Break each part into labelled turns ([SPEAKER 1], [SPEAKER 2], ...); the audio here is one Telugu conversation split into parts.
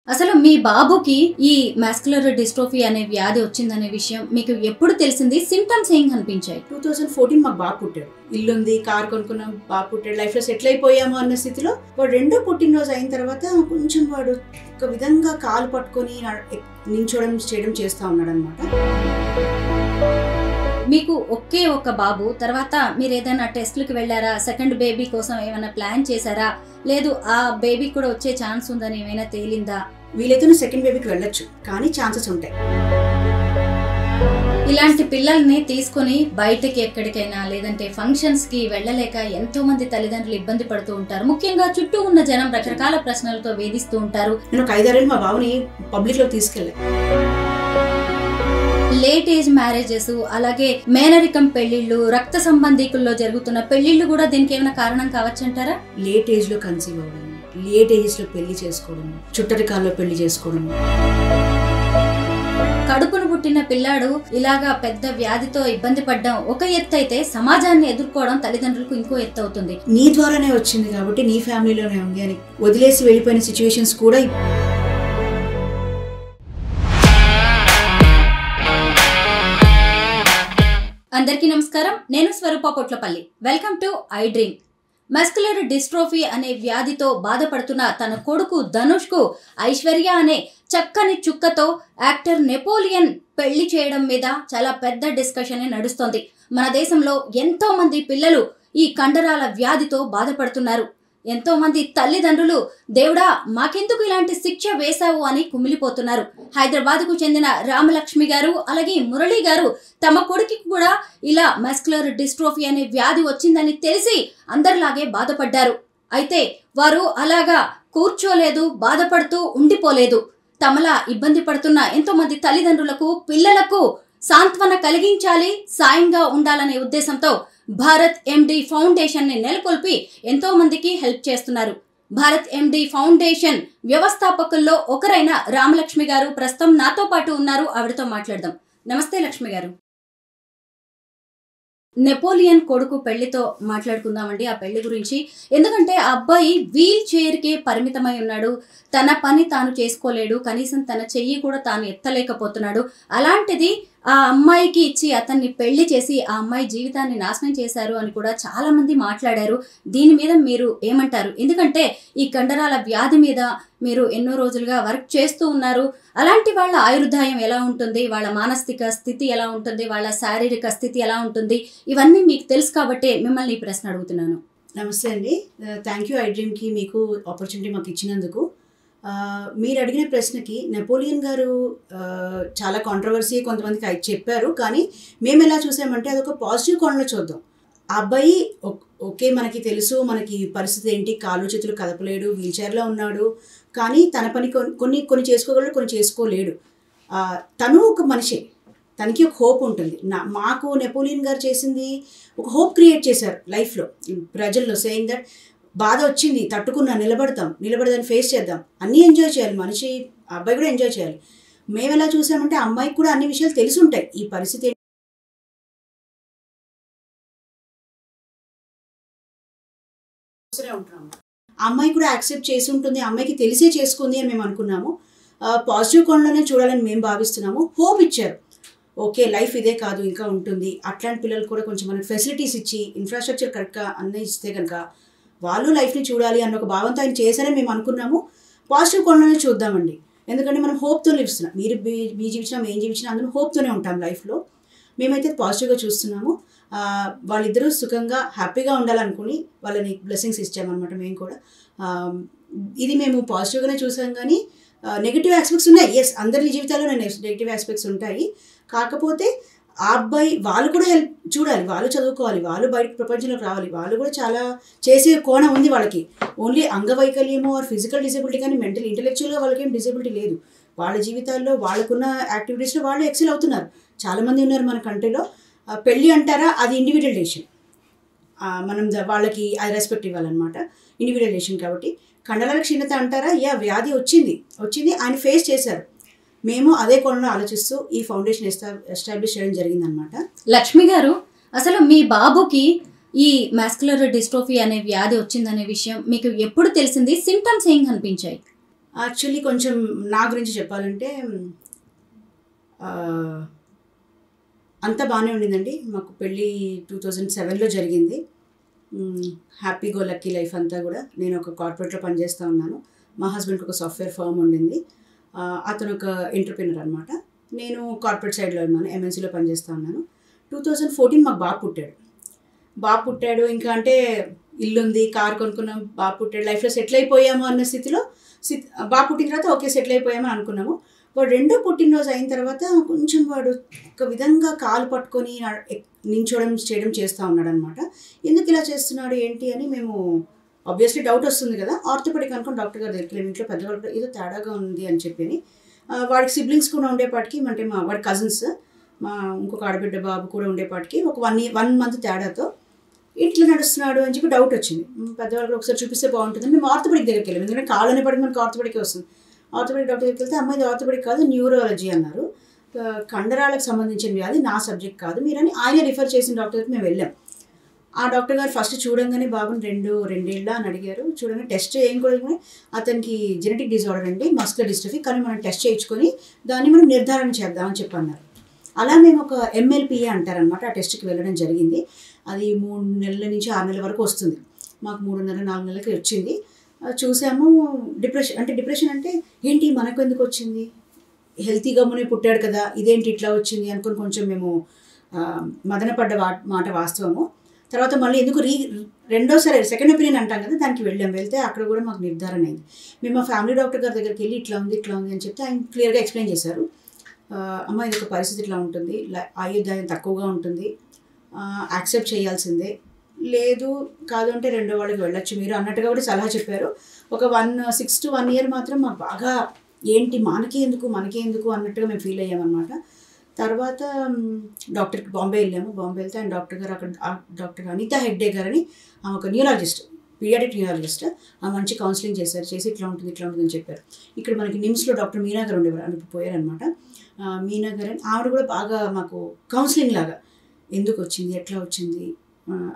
[SPEAKER 1] అసలు మీ బాబుకి ఈ మస్కులర్ డిస్ట్రోఫీ అనే వ్యాధి వచ్చిందనే విషయం మీకు ఎప్పుడు తెలిసింది? సింప్టమ్స్ ఏం కనిపించాయి?
[SPEAKER 2] 2014 మాకు బాబు పుట్టాడు. ఇల్లుంది, కార్ కొనుక్కున్నాం, బాబు పుట్టాడు. లైఫ్లో సెటిల్ అయిపోయాము అన్న స్థితిలో వాడు రెండో పుట్టినరోజు అయిన తర్వాత కొంచెం వాడు ఒక విధంగా కాలు పట్టుకొని నించోవడం చేయడం చేస్తూ ఉన్నాడు అనమాట.
[SPEAKER 1] మీకు ఒకే ఒక బాబు, తర్వాత మీరు ఏదైనా టెస్ట్లకు వెళ్ళారా? సెకండ్ బేబీ కోసం ఏమైనా ప్లాన్ చేశారా? లేదు ఆ బేబీ కూడా వచ్చే ఛాన్స్ ఉందని ఏమైనా తేలిందా?
[SPEAKER 2] వీలైతే సెకండ్ బేబీకి వెళ్ళొచ్చు, కానీ ఛాన్సెస్ ఉంటాయి.
[SPEAKER 1] ఇలాంటి పిల్లల్ని తీసుకుని బయటకి ఎక్కడికైనా లేదంటే ఫంక్షన్స్ కి వెళ్ళలేక ఎంతో మంది తల్లిదండ్రులు ఇబ్బంది పడుతూ ఉంటారు. ముఖ్యంగా చుట్టూ ఉన్న జనం రకరకాల ప్రశ్నలతో వేధిస్తూ ఉంటారు.
[SPEAKER 2] నేను ఒక 5-6 ఏళ్ళు మా బాబుని పబ్లిక్ లో తీసుకెళ్ళాను.
[SPEAKER 1] లేట్ ఏజ్ మ్యారేజెస్, అలాగే మేనరికం పెళ్లిళ్ళు, రక్త సంబంధికుల్లో జరుగుతున్న పెళ్లిళ్ళు కూడా దీనికి ఏమైనా కారణం కావచ్చు అంటారా?
[SPEAKER 2] లేట్ ఏజ్ లో కన్సీవ్ అవ్వడం, లేట్ ఏజ్ లో పెళ్లి చేసుకోవడం, చుట్టరికాల్లో పెళ్లి చేసుకోవడం.
[SPEAKER 1] కడుపును పుట్టిన పిల్లాడు ఇలాగా పెద్ద వ్యాధితో ఇబ్బంది పడ్డం ఒక ఎత్తు అయితే, సమాజాన్ని ఎదుర్కోవడం తల్లిదండ్రులకు ఇంకో ఎత్తు అవుతుంది.
[SPEAKER 2] నీ ద్వారానే వచ్చింది కాబట్టి నీ ఫ్యామిలీలోనే ఉంది అని వదిలేసి వెళ్ళిపోయిన సిచ్యువేషన్స్ కూడా.
[SPEAKER 1] అందరికీ నమస్కారం, నేను Swaroopa Potlapalli. Welcome to I dream. Muscular dystrophy అనే వ్యాధితో బాధపడుతున్న తన కొడుకు ధనుష్ కు ఐశ్వర్య అనే చక్కని చుక్కతో యాక్టర్ నెపోలియన్ పెళ్లి చేయడం మీద చాలా పెద్ద డిస్కషన్ నడుస్తోంది. మన దేశంలో ఎంతో మంది పిల్లలు ఈ కండరాల వ్యాధితో బాధపడుతున్నారు. ఎంతో మంది తల్లిదండ్రులు దేవుడా మాకెందుకు ఇలాంటి శిక్ష వేశావు అని కుమిలిపోతున్నారు. హైదరాబాద్ కు చెందిన రామలక్ష్మి గారు అలాగే మురళి గారు తమ కొడుకుకి కూడా ఇలా మస్కులర్ డిస్ట్రోఫీ అనే వ్యాధి వచ్చిందని తెలిసి అందరిలాగే బాధపడ్డారు. అయితే వారు అలాగా కూర్చోలేదు, బాధపడుతూ ఉండిపోలేదు. తమలా ఇబ్బంది పడుతున్న ఎంతో మంది తల్లిదండ్రులకు, పిల్లలకు సాంత్వన కలిగించాలి, సాయంగా ఉండాలనే ఉద్దేశంతో భారత్ ఎండి ఫౌండేషన్ ని నెలకొల్పి ఎంతో మందికి హెల్ప్ చేస్తున్నారు. భారత్ ఎండి ఫౌండేషన్ వ్యవస్థాపకుల్లో ఒకరైన రామలక్ష్మి గారు ప్రస్తుతం నాతో పాటు ఉన్నారు. ఆవిడతో మాట్లాడదాం. నమస్తే లక్ష్మి గారు. నెపోలియన్ కొడుకు పెళ్లితో మాట్లాడుకుందామండి, ఆ పెళ్లి గురించి. ఎందుకంటే ఆ అబ్బాయి వీల్ చైర్కే పరిమితమై ఉన్నాడు. తన పని తాను చేసుకోలేడు, కనీసం తన చెయ్యి కూడా తాను ఎత్తలేకపోతున్నాడు. అలాంటిది ఆ అమ్మాయికి ఇచ్చి అతన్ని పెళ్లి చేసి ఆ అమ్మాయి జీవితాన్ని నాశనం చేశారు అని కూడా చాలా మంది మాట్లాడారు. దీని మీద మీరు ఏమంటారు? ఎందుకంటే ఈ కండరాల వ్యాధి మీద మీరు ఎన్నో రోజులుగా వర్క్ చేస్తూ ఉన్నారు. అలాంటి వాళ్ళ ఆయుర్దాయం ఎలా ఉంటుంది, వాళ్ళ మానసిక స్థితి ఎలా ఉంటుంది, వాళ్ళ శారీరక స్థితి ఎలా ఉంటుంది, ఇవన్నీ మీకు తెలుసు కాబట్టి మిమ్మల్ని ఈ ప్రశ్న అడుగుతున్నాను.
[SPEAKER 2] నమస్తే అండి, థ్యాంక్ యూ ఐ డ్రీమ్కి మీకు ఆపర్చునిటీ మాకు ఇచ్చినందుకు. మీరు అడిగిన ప్రశ్నకి నెపోలియన్ గారు చాలా కాంట్రవర్సీ కొంతమందికి చెప్పారు, కానీ మేము ఎలా చూసామంటే అదొక పాజిటివ్ కోణంలో చూద్దాం. ఆ అబ్బాయి ఓకే, మనకి తెలుసు మనకి పరిస్థితి ఏంటి, కాళ్ళు చేతులు కదపలేడు, వీల్ చైర్లో ఉన్నాడు, కానీ తన పని కొన్ని చేసుకోగలడు, కొన్ని చేసుకోలేడు. తను ఒక మనిషి, తనకి ఒక హోప్ ఉంటుంది. మాకు నెపోలియన్ గారు చేసింది ఒక హోప్ క్రియేట్ చేశారు లైఫ్లో, ప్రజల్లో, సేయింగ్ దట్ బాధ వచ్చింది, తట్టుకున్నా, నిలబడదాన్ని ఫేస్ చేద్దాం, అన్నీ ఎంజాయ్ చేయాలి, మనిషి అబ్బాయి కూడా ఎంజాయ్ చేయాలి. మేము ఎలా చూసామంటే అమ్మాయికి కూడా అన్ని విషయాలు తెలిసి ఉంటాయి, ఈ పరిస్థితి అమ్మాయి కూడా యాక్సెప్ట్ చేసి ఉంటుంది, అమ్మాయికి తెలిసే చేసుకుంది అని మేము అనుకున్నాము. పాజిటివ్ కోణంలోనే చూడాలని మేము భావిస్తున్నాము. హోప్ ఇచ్చారు, ఓకే లైఫ్ ఇదే కాదు ఇంకా ఉంటుంది. అట్లాంటి పిల్లలు కూడా కొంచెం మనకి ఫెసిలిటీస్ ఇచ్చి ఇన్ఫ్రాస్ట్రక్చర్ కరెక్ట్గా అన్నీ ఇస్తే కనుక వాళ్ళు లైఫ్ని చూడాలి అన్న ఒక భావంతో ఆయన చేశారని మేము అనుకున్నాము. పాజిటివ్ కోణంలోనే చూద్దామండి, ఎందుకంటే మనం హోప్తో లివ్స్తున్నాం. మీరు మీ జీవించినా మేము జీవించినా అందరం హోప్తోనే ఉంటాం లైఫ్లో. మేమైతే పాజిటివ్గా చూస్తున్నాము. వాళ్ళిద్దరూ సుఖంగా హ్యాపీగా ఉండాలనుకుని వాళ్ళని బ్లెస్సింగ్స్ ఇచ్చామన్నమాట. మేము కూడా ఇది మేము పాజిటివ్గానే చూసాం, కానీ నెగిటివ్ ఆస్పెక్ట్స్ ఉన్నాయి. ఎస్, అందరి జీవితాల్లో నెగిటివ్ ఆస్పెక్ట్స్ ఉంటాయి. కాకపోతే ఆ అబ్బాయి వాళ్ళు కూడా హెల్ప్ చూడాలి, వాళ్ళు చదువుకోవాలి, వాళ్ళు బయట ప్రపంచంలోకి రావాలి, వాళ్ళు కూడా చాలా చేసే కోణం ఉంది వాళ్ళకి. ఓన్లీ అంగవైకల్యమో ఆర్ ఫిజికల్ డిసేబిలిటీ, కానీ మెంటల్ ఇంటెలెక్చువల్గా వాళ్ళకి ఏం డిసేబిలిటీ లేదు. వాళ్ళ జీవితాల్లో వాళ్ళకున్న యాక్టివిటీస్లో వాళ్ళు ఎక్సెల్ అవుతున్నారు. చాలామంది ఉన్నారు మన కంట్రీలో. పెళ్ళి అంటారా, అది ఇండివిజువల్ డెసిషన్, మనం వాళ్ళకి అది రెస్పెక్ట్ ఇవ్వాలన్నమాట, ఇండివిజువల్ డెసిషన్. కాబట్టి కండరాల క్షీణత అంటారా, వ్యాధి వచ్చింది, ఆయన ఫేస్ చేశారు. మేము అదే కోణంలో ఆలోచిస్తూ ఈ ఫౌండేషన్ ఎస్టాబ్లిష్ చేయడం జరిగిందనమాట.
[SPEAKER 1] లక్ష్మి గారు, అసలు మీ బాబుకి ఈ మస్కులర్ డిస్ట్రోఫీ అనే వ్యాధి వచ్చిందనే విషయం మీకు ఎప్పుడు తెలిసింది? సింప్టమ్స్ ఏం కనిపించాయి?
[SPEAKER 2] యాక్చువల్లీ కొంచెం నా గురించి చెప్పాలంటే అంతా బాగానే ఉండిందండి. మాకు పెళ్ళి 2007లో జరిగింది. హ్యాపీ గో లక్కీ లైఫ్ అంతా కూడా. నేను ఒక కార్పొరేట్లో పనిచేస్తూ ఉన్నాను. మా హస్బెండ్కి ఒక సాఫ్ట్వేర్ ఫర్మ్ ఉండింది. అతను ఒక ఎంటర్‌ప్రెన్యూర్ అనమాట. నేను కార్పొరేట్ సైడ్లో ఉన్నాను, ఎంఎన్సీలో పనిచేస్తూ ఉన్నాను. 2014 మాకు బాబు పుట్టాడు. ఇంకా అంటే ఇల్లుంది, కారు కొనుక్కున్నాం, బాబు పుట్టాడు, లైఫ్లో సెటిల్ అయిపోయాము అన్న స్థితిలో బాబు పుట్టిన తర్వాత ఓకే సెటిల్ అయిపోయామని అనుకున్నాము. వాడు రెండో పుట్టినరోజు అయిన తర్వాత కొంచెం వాడు ఒక విధంగా కాలు పట్టుకొని నించోవడం చేయడం చేస్తూ ఉన్నాడు అనమాట. ఎందుకు ఇలా చేస్తున్నాడు ఏంటి అని మేము ఆబ్వియస్లీ డౌట్ వస్తుంది కదా. ఆర్థోపెడిక్ అనుకుని డాక్టర్ గారి దగ్గరికి వెళ్ళి ఇంట్లో పెద్దవాళ్ళు ఏదో తేడాగా ఉంది అని చెప్పి, వాడికి సిబ్లింగ్స్ కూడా ఉండేపాటికి, అంటే వాడి కజిన్స్, మా ఇంకొక ఆడబిడ్డ బాబు కూడా ఉండేపాటికి ఒక 1 month తేడాతో ఇట్లా నడుస్తున్నాడు అని చెప్పి డౌట్ వచ్చింది. పెద్దవాళ్ళు ఒకసారి చూపిస్తే బాగుంటుంది. మేము ఆర్థోపెడిక్ దగ్గరికి వెళ్ళాము, ఎందుకంటే కాళ్ళు అనేప్పటికి మనకి ఆర్థోపెడిక్ వస్తుంది. ఆర్థోపెడిక్ డాక్టర్ దగ్గరికి వెళ్తే అమ్మాయి ఆర్థోపెడిక్ కాదు, న్యూరాలజీ అన్నారు. కండరాలకు సంబంధించిన వ్యాధి, నా సబ్జెక్ట్ కాదు మీరని ఆయన రిఫర్ చేసిన డాక్టర్ దగ్గరికి మేము వెళ్ళాం. ఆ డాక్టర్ గారు ఫస్ట్ చూడంగానే బాబుని రెండేళ్ళ అని అడిగారు. చూడంగానే టెస్ట్ చేయకూడదు, అతనికి జెనెటిక్ డిజార్డర్ అండి, మస్కులర్ డిస్ట్రోఫీ, కానీ మనం టెస్ట్ చేయించుకొని దాన్ని మనం నిర్ధారణ చేద్దామని చెప్పన్నారు. అలా మేము ఒక MLPA అంటారనమాట, ఆ టెస్ట్కి వెళ్ళడం జరిగింది. అది 3 నెలల నుంచి 6 నెలల వరకు వస్తుంది. మాకు 3.5-4 నెలలకి వచ్చింది. చూసాము. డిప్రెషన్ అంటే ఏంటి మనకు ఎందుకు వచ్చింది, హెల్తీగా మునే పుట్టాడు కదా, ఇదేంటి ఇట్లా వచ్చింది అనుకుని కొంచెం మేము మదనపడ్డ మాట వాస్తవము. తర్వాత మళ్ళీ ఎందుకు రెండోసారి సెకండ్ ఒపీనియన్ అంటాం కదా, దానికి వెళ్తే అక్కడ కూడా మాకు నిర్ధారణ అయింది. మేము మా ఫ్యామిలీ డాక్టర్ గారి దగ్గరికి వెళ్ళి ఇట్లా ఉంది అని చెప్తే ఆయన క్లియర్గా ఎక్స్ప్లెయిన్ చేశారు. అమ్మ ఇది ఒక పరిస్థితి ఇట్లా ఉంటుంది, ఆయుర్దాయం తక్కువగా ఉంటుంది, యాక్సెప్ట్ చేయాల్సిందే, లేదు కాదు అంటే రెండో వాళ్ళకి వెళ్ళొచ్చు మీరు అన్నట్టుగా కూడా సలహా చెప్పారు. ఒక 6 to 1 year మాత్రం మాకు బాగా ఏంటి మనకి ఎందుకు అన్నట్టుగా మేము ఫీల్ అయ్యామన్నమాట. తర్వాత డాక్టర్కి బాంబే వెళ్ళాము. బాంబే వెళ్తే ఆయన డాక్టర్ గారు అక్కడ డాక్టర్ అనితా హెగ్డే గారని ఒక న్యూరాలజిస్ట్, పీడియాట్రిక్ న్యూరాలజిస్ట్, మంచి కౌన్సిలింగ్ చేశారు. చేసి ఇట్లా ఉంటుంది అని చెప్పారు. ఇక్కడ మనకి నిమ్స్లో డాక్టర్ మీనా గారు ఉండేవారు, అని పోయారనమాట. మీనా గారు అని ఆవిడ కూడా బాగా మాకు కౌన్సిలింగ్ లాగా ఎందుకు వచ్చింది, ఎట్లా వచ్చింది,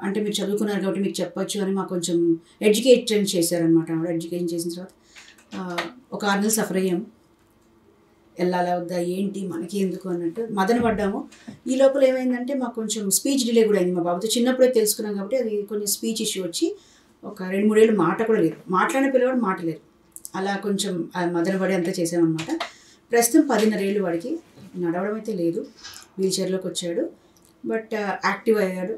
[SPEAKER 2] అంటే మీరు చదువుకున్నారు కాబట్టి మీకు చెప్పొచ్చు అని మాకు కొంచెం ఎడ్యుకేషన్ చేశారనమాట. ఆవిడ ఎడ్యుకేషన్ చేసిన తర్వాత ఒక 6 నెలలు సఫర్ అయ్యాము. వెళ్ళాలా వద్దా ఏంటి మనకి ఎందుకు అన్నట్టు మదన పడ్డాము. ఈ లోపల ఏమైందంటే మాకు కొంచెం స్పీచ్ డిలే కూడా అయింది. మా బాబుతో చిన్నప్పుడే తెలుసుకున్నాం కాబట్టి అది కొంచెం స్పీచ్ ఇష్యూ వచ్చి ఒక 2-3 ఏళ్ళు మాట కూడా లేదు, మాట్లాడిన పిల్లవాడు మాట లేదు. అలా కొంచెం మదన పడి అంతా చేసామన్నమాట. ప్రస్తుతం 10.5 ఏళ్ళు వాడికి, నడవడం అయితే లేదు, వీల్ చైర్లోకి వచ్చాడు. బట్ యాక్టివ్ అయ్యాడు,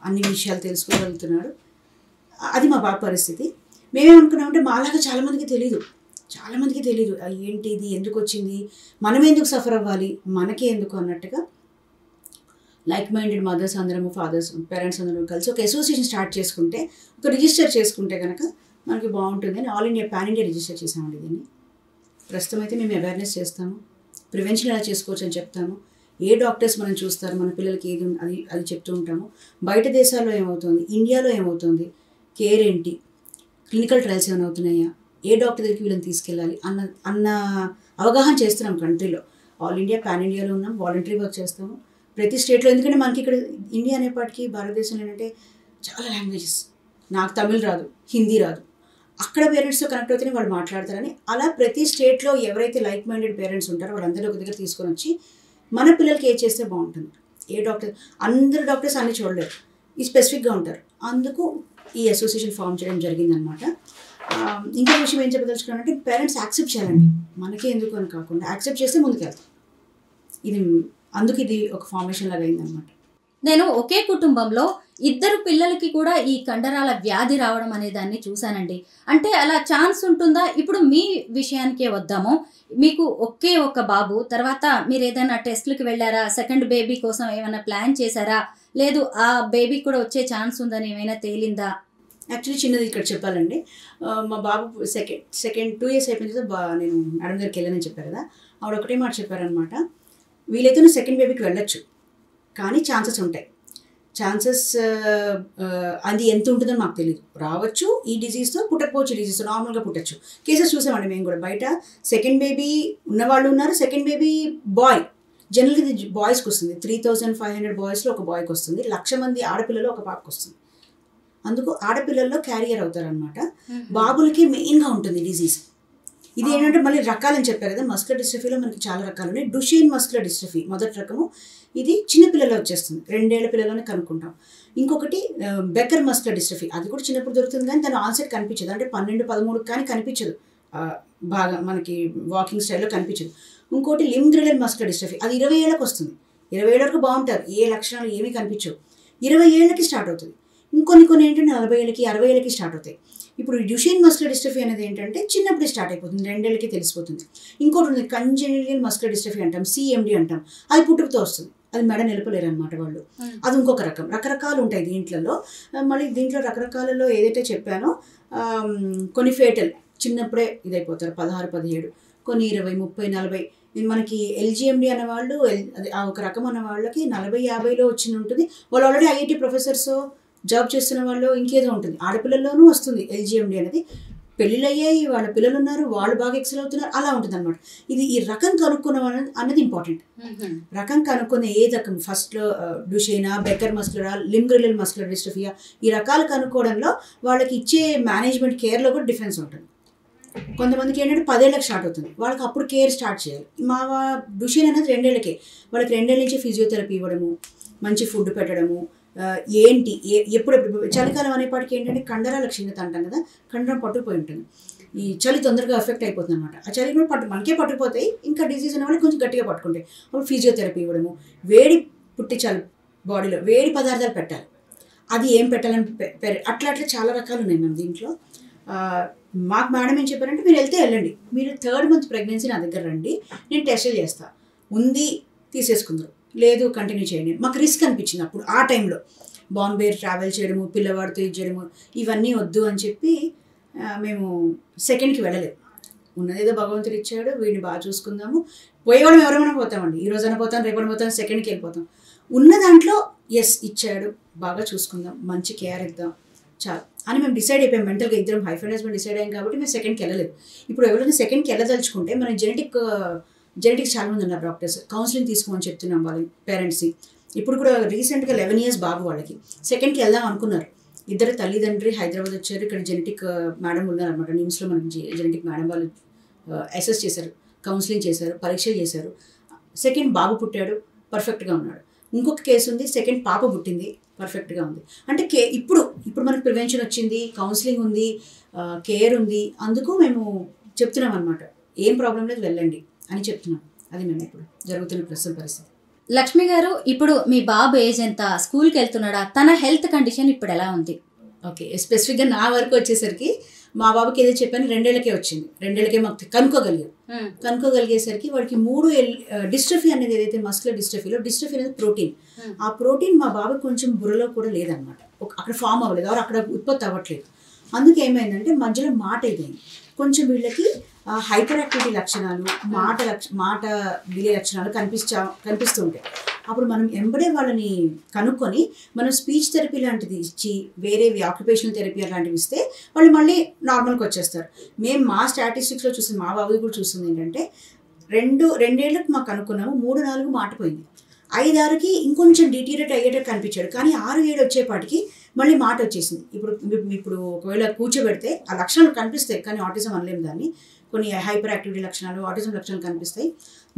[SPEAKER 2] అన్ని విషయాలు తెలుసుకోగలుగుతున్నాడు. అది మా బాబు పరిస్థితి. మేమేమనుకున్నామంటే మాలాగా చాలామందికి తెలీదు ఏంటి ఇది, ఎందుకు వచ్చింది, మనం ఎందుకు సఫర్ అవ్వాలి, మనకే ఎందుకు అన్నట్టుగా లైక్ మైండెడ్ మదర్స్ అందరము, ఫాదర్స్, పేరెంట్స్ అందరం కలిసి ఒక అసోసియేషన్ స్టార్ట్ చేసుకుంటే, ఒక రిజిస్టర్ చేసుకుంటే కనుక మనకి బాగుంటుంది అని all India pan India register చేసామండి దీన్ని. ప్రస్తుతం అయితే మేము అవేర్నెస్ చేస్తాము, ప్రివెన్షన్ ఎలా చేసుకోవచ్చు అని చెప్తాము, ఏ డాక్టర్స్ మనం చూస్తారు, మన పిల్లలకి ఏది అది చెప్తూ ఉంటాము. బయట దేశాల్లో ఏమవుతుంది, ఇండియాలో ఏమవుతుంది, కేర్ ఏంటి, క్లినికల్ ట్రయల్స్ ఏమైనా అవుతున్నాయా, ఏ డాక్టర్ దగ్గరికి వీళ్ళని తీసుకెళ్ళాలి అన్న అవగాహన చేస్తున్నాం కంట్రీలో. ఆల్ ఇండియా పాన్ ఇండియాలో ఉన్నాం, వాలంటరీ వర్క్ చేస్తాము ప్రతి స్టేట్లో. ఎందుకంటే మనకి ఇక్కడ ఇండియా అనేపాటికి భారతదేశంలో ఏంటంటే చాలా లాంగ్వేజెస్, నాకు తమిళ్ రాదు, హిందీ రాదు, అక్కడ పేరెంట్స్తో కనెక్ట్ అవుతేనే వాళ్ళు మాట్లాడతారని, అలా ప్రతి స్టేట్లో ఎవరైతే లైక్ మైండెడ్ పేరెంట్స్ ఉంటారో వాళ్ళందరూ ఒక దగ్గర తీసుకొని వచ్చి మన పిల్లలకి ఏం చేస్తే బాగుంటుంది. ఏ డాక్టర్, అందరు డాక్టర్స్ అన్నీ చూడలేరు, ఈ స్పెసిఫిక్గా ఉంటారు. అందుకు ఈ అసోసియేషన్ ఫామ్ చేయడం జరిగిందనమాట. ఇంకో విషయం ఏం చెప్పదలుచుకున్నానంటే పేరెంట్స్ యాక్సెప్ట్ చేయాలండి, మనకే ఎందుకు అని కాకుండా యాక్సెప్ట్ చేస్తే ముందుకెళ్తాం. అందుకు ఇది ఒక ఫార్మేషన్ లాగా అయిందనమాట.
[SPEAKER 1] నేను ఒకే కుటుంబంలో 2 పిల్లలకి కూడా ఈ కండరాల వ్యాధి రావడం అనే దాన్ని చూశానండి. అంటే అలా ఛాన్స్ ఉంటుందా? ఇప్పుడు మీ విషయానికే వద్దాము. మీకు ఒకే ఒక బాబు, తర్వాత మీరు ఏదైనా టెస్ట్లకి వెళ్ళారా, సెకండ్ బేబీ కోసం ఏమైనా ప్లాన్ చేశారా, లేదు ఆ బేబీ కూడా వచ్చే ఛాన్స్ ఉందని ఏమైనా తేలిందా?
[SPEAKER 2] యాక్చువల్లీ చిన్నది ఇక్కడ చెప్పాలండి. మా బాబు సెకండ్ 2 years అయిపోయిన తర్వాత నేను మేడం దగ్గరికి వెళ్ళానని చెప్పారు కదా, ఆవిడ ఒకటే మాట చెప్పారనమాట, వీలైతే నువ్వు సెకండ్ బేబీకి వెళ్ళొచ్చు, కానీ ఛాన్సెస్ ఉంటాయి. అది ఎంత ఉంటుందో మాకు తెలియదు, రావచ్చు ఈ డిజీజ్తో, పుట్టకపోవచ్చు డిజీజ్తో, నార్మల్గా పుట్టచ్చు. కేసెస్ చూసామండి మేము కూడా. బయట సెకండ్ బేబీ ఉన్నవాళ్ళు ఉన్నారు, సెకండ్ బేబీ బాయ్, జనరల్గా ఇది బాయ్స్కి వస్తుంది. 3,500 బాయ్స్లో ఒక బాయ్కి వస్తుంది, 1,00,000 మంది ఆడపిల్లలు ఒక పాపకు వస్తుంది. అందుకు ఆడపిల్లల్లో క్యారియర్ అవుతారనమాట. బాబులకి మెయిన్గా ఉంటుంది డిజీజ్. ఇది ఏంటంటే మళ్ళీ రకాలని చెప్పారు కదా, మస్కులర్ డిస్ట్రఫీలో మనకి చాలా రకాలు ఉన్నాయి. డుషేన్ మస్కులర్ డిస్ట్రఫీ మొదటి రకము, ఇది చిన్నపిల్లల్లో వచ్చేస్తుంది, 2 ఏళ్ల పిల్లలోనే కనుక్కుంటాం. ఇంకొకటి బెకర్ మస్కులర్ డిస్ట్రఫీ, అది కూడా చిన్నప్పుడు దొరుకుతుంది కానీ దాని ఆన్సెట్ కనిపించదు, అంటే 12-13 కానీ కనిపించదు, బాగా మనకి వాకింగ్ స్టైల్లో కనిపించదు. ఇంకోటి లింబ్-గిల్లెన్ మస్కులర్ డిస్ట్రఫీ, అది 20 ఏళ్ళకి వస్తుంది. 20 ఏళ్ళ వరకు బాగుంటారు, ఏ లక్షణాలు ఏమీ కనిపించవు. 20 ఏళ్ళకి స్టార్ట్ అవుతుంది. కొన్ని ఏంటంటే 40 ఏళ్ళకి 60 ఏళ్ళకి స్టార్ట్ అవుతాయి. ఇప్పుడు డ్యూషేన్ మస్కులర్ డిస్ట్రఫీ అనేది ఏంటంటే చిన్నప్పుడు స్టార్ట్ అయిపోతుంది, 2 ఏళ్ళకి తెలిసిపోతుంది. ఇంకోటి ఉంది కంజెనిటల్ మస్కులర్ డిస్ట్రఫీ అంటాం, CMD అంటాం, అది పుట్టుకతో వస్తుంది, అది మెడ నిలపలేరు అనమాట వాళ్ళు. అది ఇంకొక రకం. రకరకాలు ఉంటాయి దీంట్లో. మళ్ళీ దీంట్లో రకరకాలలో ఏదైతే చెప్పానో కొన్ని ఫేటల్ చిన్నప్పుడే ఇదైపోతారు, 16-17, కొన్ని 20, 30, 40. మనకి LGMD అనే వాళ్ళు, అది ఒక రకం అన్న వాళ్ళకి 40-50లో వచ్చిన ఉంటుంది. వాళ్ళు ఆల్రెడీ IIT ప్రొఫెసర్స్ జాబ్ చేస్తున్న వాళ్ళు, ఇంకేదో ఉంటుంది. ఆడపిల్లల్లోనూ వస్తుంది LGMD అనేది, పెళ్ళిళ్ళు అయ్యాయి, వాళ్ళ పిల్లలు ఉన్నారు, వాళ్ళు బాగా ఎక్సెల్ అవుతున్నారు, అలా ఉంటుంది అనమాట. ఇది ఈ రకం కనుక్కున్న అన్నది ఇంపార్టెంట్. రకం కనుక్కున్న ఏ రకం, ఫస్ట్లో డుషేనా, బెకర్ మస్కులరా, లింబ్-గిల్లెన్ మస్కులర్ డిస్ట్రఫియా, ఈ రకాలు కనుక్కోవడంలో వాళ్ళకి ఇచ్చే మేనేజ్మెంట్ కేర్లో కూడా డిఫరెన్స్ ఉంటుంది. కొంతమందికి ఏంటంటే 10 ఏళ్ళకి స్టార్ట్ అవుతుంది, వాళ్ళకి అప్పుడు కేర్ స్టార్ట్ చేయాలి. మా డుషేన్ అనేది 2 ఏళ్ళకే, వాళ్ళకి 2 ఏళ్ళ నుంచి ఫిజియోథెరపీ ఇవ్వడము, మంచి ఫుడ్ పెట్టడము, ఏంటి ఎప్పుడెప్పుడు చలికాలం అనేపాటికి ఏంటంటే కండరాల క్షీణత అంటాం కదా, కండరం పట్టుకుపోయి ఉంటుంది, ఈ చలి తొందరగా ఎఫెక్ట్ అయిపోతుంది అనమాట. ఆ చలి కూడా మనకే పట్టుకుపోతాయి, ఇంకా డిసీజ్ ఉన్న వాళ్ళకి కొంచెం గట్టిగా పట్టుకుంటాయి. అప్పుడు ఫిజియోథెరపీ ఇవ్వడము, వేడి పుట్టించాలి, బాడీలో వేడి పదార్థాలు పెట్టాలి, అది ఏం పెట్టాలని అట్లా చాలా రకాలు ఉన్నాయి మేము దీంట్లో. మాకు మేడం ఏం చెప్పారంటే, మీరు వెళ్ళండి, మీరు 3rd మంత్ ప్రెగ్నెన్సీ నా దగ్గర రండి, నేను టెస్టులు చేస్తా, ఉంది తీసేసుకుందరు, లేదు కంటిన్యూ చేయండి. మాకు రిస్క్ అనిపించింది అప్పుడు ఆ టైంలో, బాంబే ట్రావెల్ చేయడము, పిల్లవాడితో ఇది చేయడము, ఇవన్నీ వద్దు అని చెప్పి మేము 2కి వెళ్ళలేదు. ఉన్నదేదో భగవంతుడు ఇచ్చాడు, వీడిని బాగా చూసుకుందాము, పోయేవాళ్ళం ఎవరైనా పోతామండి, ఈ రోజైనా పోతాం, రేపటి పోతాం, 2కి వెళ్ళిపోతాం. ఉన్న దాంట్లో ఇచ్చాడు, బాగా చూసుకుందాం, మంచి కేర్ ఇద్దాం చాలు అని మేము డిసైడ్ అయిపోయాం. మెంటల్గా ఇద్దరం హైఫ్ అండ్ హస్బెండ్ డిసైడ్ అయ్యాం కాబట్టి మేము 2కి వెళ్ళలేదు. ఇప్పుడు ఎవరైనా 2కి వెళ్ళదలుచుకుంటే మనం జెనెటిక్స్ చాలా మంది ఉన్నారు డాక్టర్స్, కౌన్సిలింగ్ తీసుకోమని చెప్తున్నాం వాళ్ళ పేరెంట్స్ని. ఇప్పుడు కూడా రీసెంట్గా 11 years బాబు వాళ్ళకి 2కి వెళ్దాం అనుకున్నారు. ఇద్దరు తల్లిదండ్రి హైదరాబాద్ వచ్చారు, ఇక్కడ జెనెటిక్ మేడం ఉన్నారనమాట, నిమ్స్లో మనకి జెనెటిక్ మేడం వాళ్ళు అసెస్ చేశారు, కౌన్సిలింగ్ చేశారు, పరీక్షలు చేశారు. 2nd బాబు పుట్టాడు, పర్ఫెక్ట్గా ఉన్నాడు. ఇంకొక కేసు ఉంది, 2nd పాప పుట్టింది, పర్ఫెక్ట్గా ఉంది. అంటే ఇప్పుడు మనకి ప్రివెన్షన్ వచ్చింది, కౌన్సిలింగ్ ఉంది, కేర్ ఉంది, అందుకు మేము చెప్తున్నాం అనమాట, ఏం ప్రాబ్లం లేదు వెళ్ళండి అని చెప్తున్నాం. అది మేము ఇప్పుడు జరుగుతున్న ప్రస్తుత పరిస్థితి.
[SPEAKER 1] లక్ష్మి గారు, ఇప్పుడు మీ బాబు ఏజ్ ఎంత, స్కూల్కి వెళ్తున్నాడా, తన హెల్త్ కండిషన్ ఇప్పుడు ఎలా ఉంది?
[SPEAKER 2] ఓకే, స్పెసిఫిక్గా నా వరకు వచ్చేసరికి మా బాబుకి ఏదో చెప్పాను, 2 ఏళ్ళకే వచ్చింది, 2 ఏళ్ళకే మాకు కనుక్కోగలిగేసరికి వాడికి 3 డిస్ట్రఫీ అనేది ఏదైతే మస్కులర్ డిస్ట్రఫీ అనేది ప్రోటీన్, ఆ ప్రోటీన్ మా బాబు కొంచెం బుర్రలో కూడా లేదనమాట, అక్కడ ఫామ్ అవ్వలేదు, అక్కడ ఉత్పత్తి అవ్వట్లేదు. అందుకే ఏమైందంటే మధ్యలో మాట అయిపోయింది. కొంచెం వీళ్ళకి హైపర్ యాక్టివిటీ లక్షణాలు, మాట డిలే లక్షణాలు కనిపిస్తూ ఉంటాయి. అప్పుడు మనం ఎంబడే వాళ్ళని కనుక్కొని మనం స్పీచ్ థెరపీ లాంటిది ఇచ్చి, వేరే ఆక్యుపేషనల్ థెరపీ అలాంటివి ఇస్తే వాళ్ళు మళ్ళీ నార్మల్కి వచ్చేస్తారు. మేము మా స్టాటిస్టిక్స్లో చూసింది, మా బాబు కూడా చూస్తుంది ఏంటంటే 2 ఏళ్ళకి మాకు అనుకున్నాము, 3-4 మాట పోయింది, 5-6కి ఇంకొంచెం డిటీరేట్ అయ్యేటట్టు కనిపించాడు, కానీ 6-7 వచ్చేపాటికి మళ్ళీ మాట వచ్చేసింది. ఇప్పుడు ఒకవేళ కూర్చోబెడితే ఆ లక్షణాలు కనిపిస్తాయి, కానీ ఆటిజం అనలేము దాన్ని, కొన్ని హైపర్ యాక్టివిటీ లక్షణాలు, ఆటిజం లక్షణాలు కనిపిస్తాయి.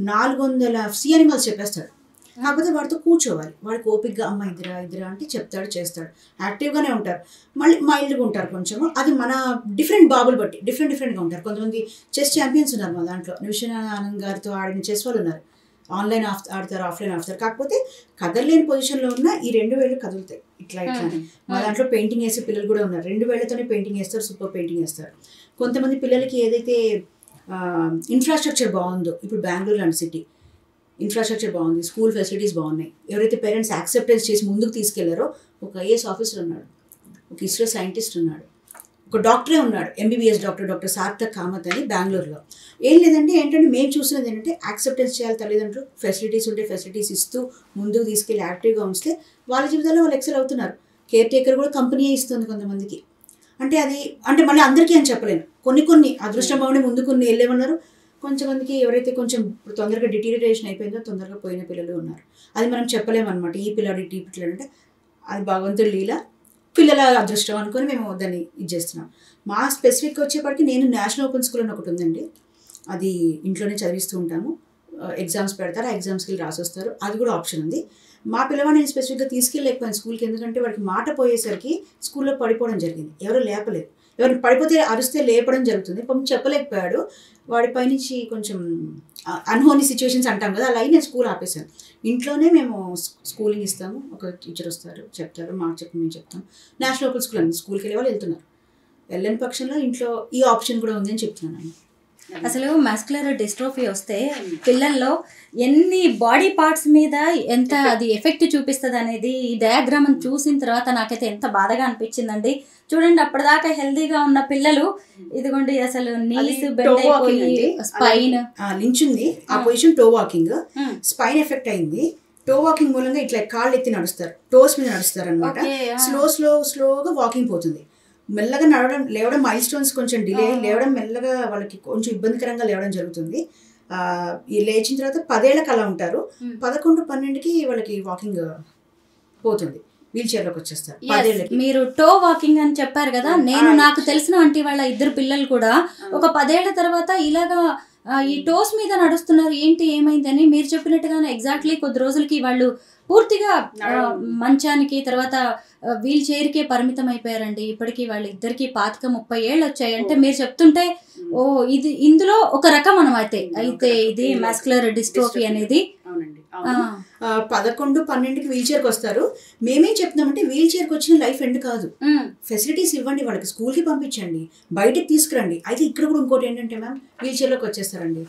[SPEAKER 2] 400 సి అనిమల్స్ చెప్పేస్తాడు, కాకపోతే వాడితో కూర్చోవాలి, వాడికి ఓపిక్గా అమ్మ ఇద్దరా అంటే చెప్తాడు, చేస్తాడు, యాక్టివ్గానే ఉంటారు, మళ్ళీ మైల్డ్గా ఉంటారు కొంచెము. అది మన డిఫరెంట్ బాబులు బట్టి డిఫరెంట్గా ఉంటారు. కొంతమంది చెస్ ఛాంపియన్స్ ఉన్నారు మా దాంట్లో, నిమిషానంద్ గారితో ఆడిన చెస్ వాళ్ళు ఉన్నారు, ఆన్లైన్ ఆడతారు, ఆఫ్లైన్ ఆడతారు, కాకపోతే కదలలేని పొజిషన్లో ఉన్న ఈ 2 వేళ్ళు కదులుతాయి ఇట్లా. మా దాంట్లో పెయింటింగ్ వేసే పిల్లలు కూడా ఉన్నారు, 2 వేళ్లతోనే పెయింటింగ్ వేస్తారు, సూపర్ పెయింటింగ్ వేస్తారు. కొంతమంది పిల్లలకి ఏదైతే ఇన్ఫ్రాస్ట్రక్చర్ బాగుందో, ఇప్పుడు బెంగళూరు లాంటి సిటీ ఇన్ఫ్రాస్ట్రక్చర్ బాగుంది, స్కూల్ ఫెసిలిటీస్ బాగున్నాయి, ఎవరైతే పేరెంట్స్ యాక్సెప్టెన్స్ చేసి ముందుకు తీసుకెళ్లారో, ఒక IAS ఆఫీసర్ ఉన్నాడు, ఒక ఇస్రో సైంటిస్ట్ ఉన్నాడు, ఒక డాక్టరే ఉన్నాడు, MBBS డాక్టర్ సార్థక్ కామత్ అని బెంగళూరులో. ఏం లేదంటే ఏంటంటే మేము చూసినది ఏంటంటే యాక్సెప్టెన్స్ చేయాలి తల్లిదండ్రులు, ఫెసిలిటీస్ ఉంటే ఫెసిలిటీస్ ఇస్తూ ముందుకు తీసుకెళ్ళి యాక్టివ్గా ఉంచితే వాళ్ళ జీవితాల్లో వాళ్ళు ఎక్సెల్ అవుతున్నారు. కేర్ టేకర్ కూడా కంపెనీయే ఇస్తుంది కొంతమందికి. అంటే మళ్ళీ అందరికీ అని చెప్పలేను, కొన్ని అదృష్టం బాగుండి ముందుకు వెళ్ళేమన్నారు. కొంతమందికి ఎవరైతే కొంచెం తొందరగా డిటీరియేషన్ అయిపోయిందో తొందరగా పోయిన పిల్లలు ఉన్నారు. అది మనం చెప్పలేమన్నమాట, ఈ పిల్లాడు అంటే అది భగవంతుడి లీల. పిల్లల అదృష్టం అనుకొని మేము దాన్ని ఇది చేస్తున్నాం. మా స్పెసిఫిక్ వచ్చేప్పటికి నేను నేషనల్ ఓపెన్ స్కూల్ అని ఒకటి ఉందండి, అది ఇంట్లోనే చదివిస్తూ ఉంటాము. ఎగ్జామ్స్ పెడతారు, ఆ ఎగ్జామ్స్కి వెళ్ళి రాసి వస్తారు, అది కూడా ఆప్షన్ ఉంది. మా పిల్లవాడిని నేను స్పెసిఫిక్గా తీసుకెళ్ళలేకపోయాను స్కూల్కి, ఎందుకంటే వాడికి మాట పోయేసరికి స్కూల్లో పడిపోవడం జరిగింది. ఎవరు లేపలేదు, ఎవరు పడిపోతే అరిస్తే లేపడం జరుగుతుంది, పాపం చెప్పలేకపోయాడు. వాడి పైనుంచి కొంచెం అన్హోనీ సిచ్యువేషన్స్ అంటాం కదా, అలా నేను స్కూల్ ఆపేశాను. ఇంట్లోనే మేము స్కూలింగ్ ఇస్తాము, ఒక టీచర్ వస్తారు చెప్తారు, మాకు చెప్పి మేము చెప్తాం. నేషనల్ ఓపెన్ స్కూల్ అండి, స్కూల్కి వెళ్ళే వాళ్ళు వెళ్తున్నారు. వెళ్ళని పక్షంలో ఇంట్లో ఈ ఆప్షన్ కూడా ఉంది అని చెప్తున్నాను.
[SPEAKER 1] అసలు మస్కులర్ డిస్ట్రోఫీ వస్తే పిల్లల్లో ఎన్ని బాడీ పార్ట్స్ మీద ఎంత అది ఎఫెక్ట్ చూపిస్తుంది అనేది ఈ డయాగ్రామ్ చూసిన తర్వాత నాకైతే ఎంత బాధగా అనిపించిందండి. చూడండి, అప్పటిదాకా హెల్దీగా ఉన్న పిల్లలు ఇదిగోండి అసలు నీస్ బెండ్ అయిపోయి స్పైన్
[SPEAKER 2] నించుంది, ఆ position toe walking, spine effect అయింది. టో వాకింగ్ మూలంగా ఇట్లా కాళ్ళు ఎత్తి నడుస్తారు, టోస్ మీద నడుస్తారు అనమాట. స్లోగా వాకింగ్ పోతుంది. మెల్లగా నడవడం, లేవడం మైల్ స్టోన్స్ కొంచెం డిలే, లేవడం మెల్లగా వాళ్ళకి కొంచెం ఇబ్బందికరంగా లేవడం జరుగుతుంది. లేచిన తర్వాత 10 ఏళ్ళకి అలా ఉంటారు, 11-12కి వాళ్ళకి వాకింగ్ పోతుంది, వీల్ చైర్లోకి వచ్చేస్తారు 10 ఏళ్ళకి.
[SPEAKER 1] మీరు టో వాకింగ్ అని చెప్పారు కదా, నేను నాకు తెలిసిన ఆంటీ వాళ్ళ 2 పిల్లలు కూడా ఒక 10 ఏళ్ల తర్వాత ఇలాగా ఈ టోస్ మీద నడుస్తున్నారు, ఏంటి ఏమైందని. మీరు చెప్పినట్టుగానే ఎగ్జాక్ట్లీ కొద్ది రోజులకి వాళ్ళు పూర్తిగా మంచానికి తర్వాత వీల్ చైర్కే పరిమితం అయిపోయారండి. ఇప్పటికీ వాళ్ళు ఇద్దరికి 25-30 ఏళ్ళు వచ్చాయి. అంటే మీరు చెప్తుంటే ఓ ఇది ఇందులో ఒక రకం అయితే ఇది మస్కులర్ డిస్ట్రోఫీ అనేది.
[SPEAKER 2] 11-12కి వీల్ చైర్కి వస్తారు. మేమేం చెప్తున్నామంటే వీల్ చైర్కి వచ్చిన లైఫ్ ఎండ్ కాదు, ఫెసిలిటీస్ ఇవ్వండి వాళ్ళకి, స్కూల్కి పంపించండి, బయటకి తీసుకురండి. అయితే ఇక్కడ కూడా ఇంకోటి ఏంటంటే మ్యామ్, వీల్ చైర్లోకి వచ్చేస్తారండి,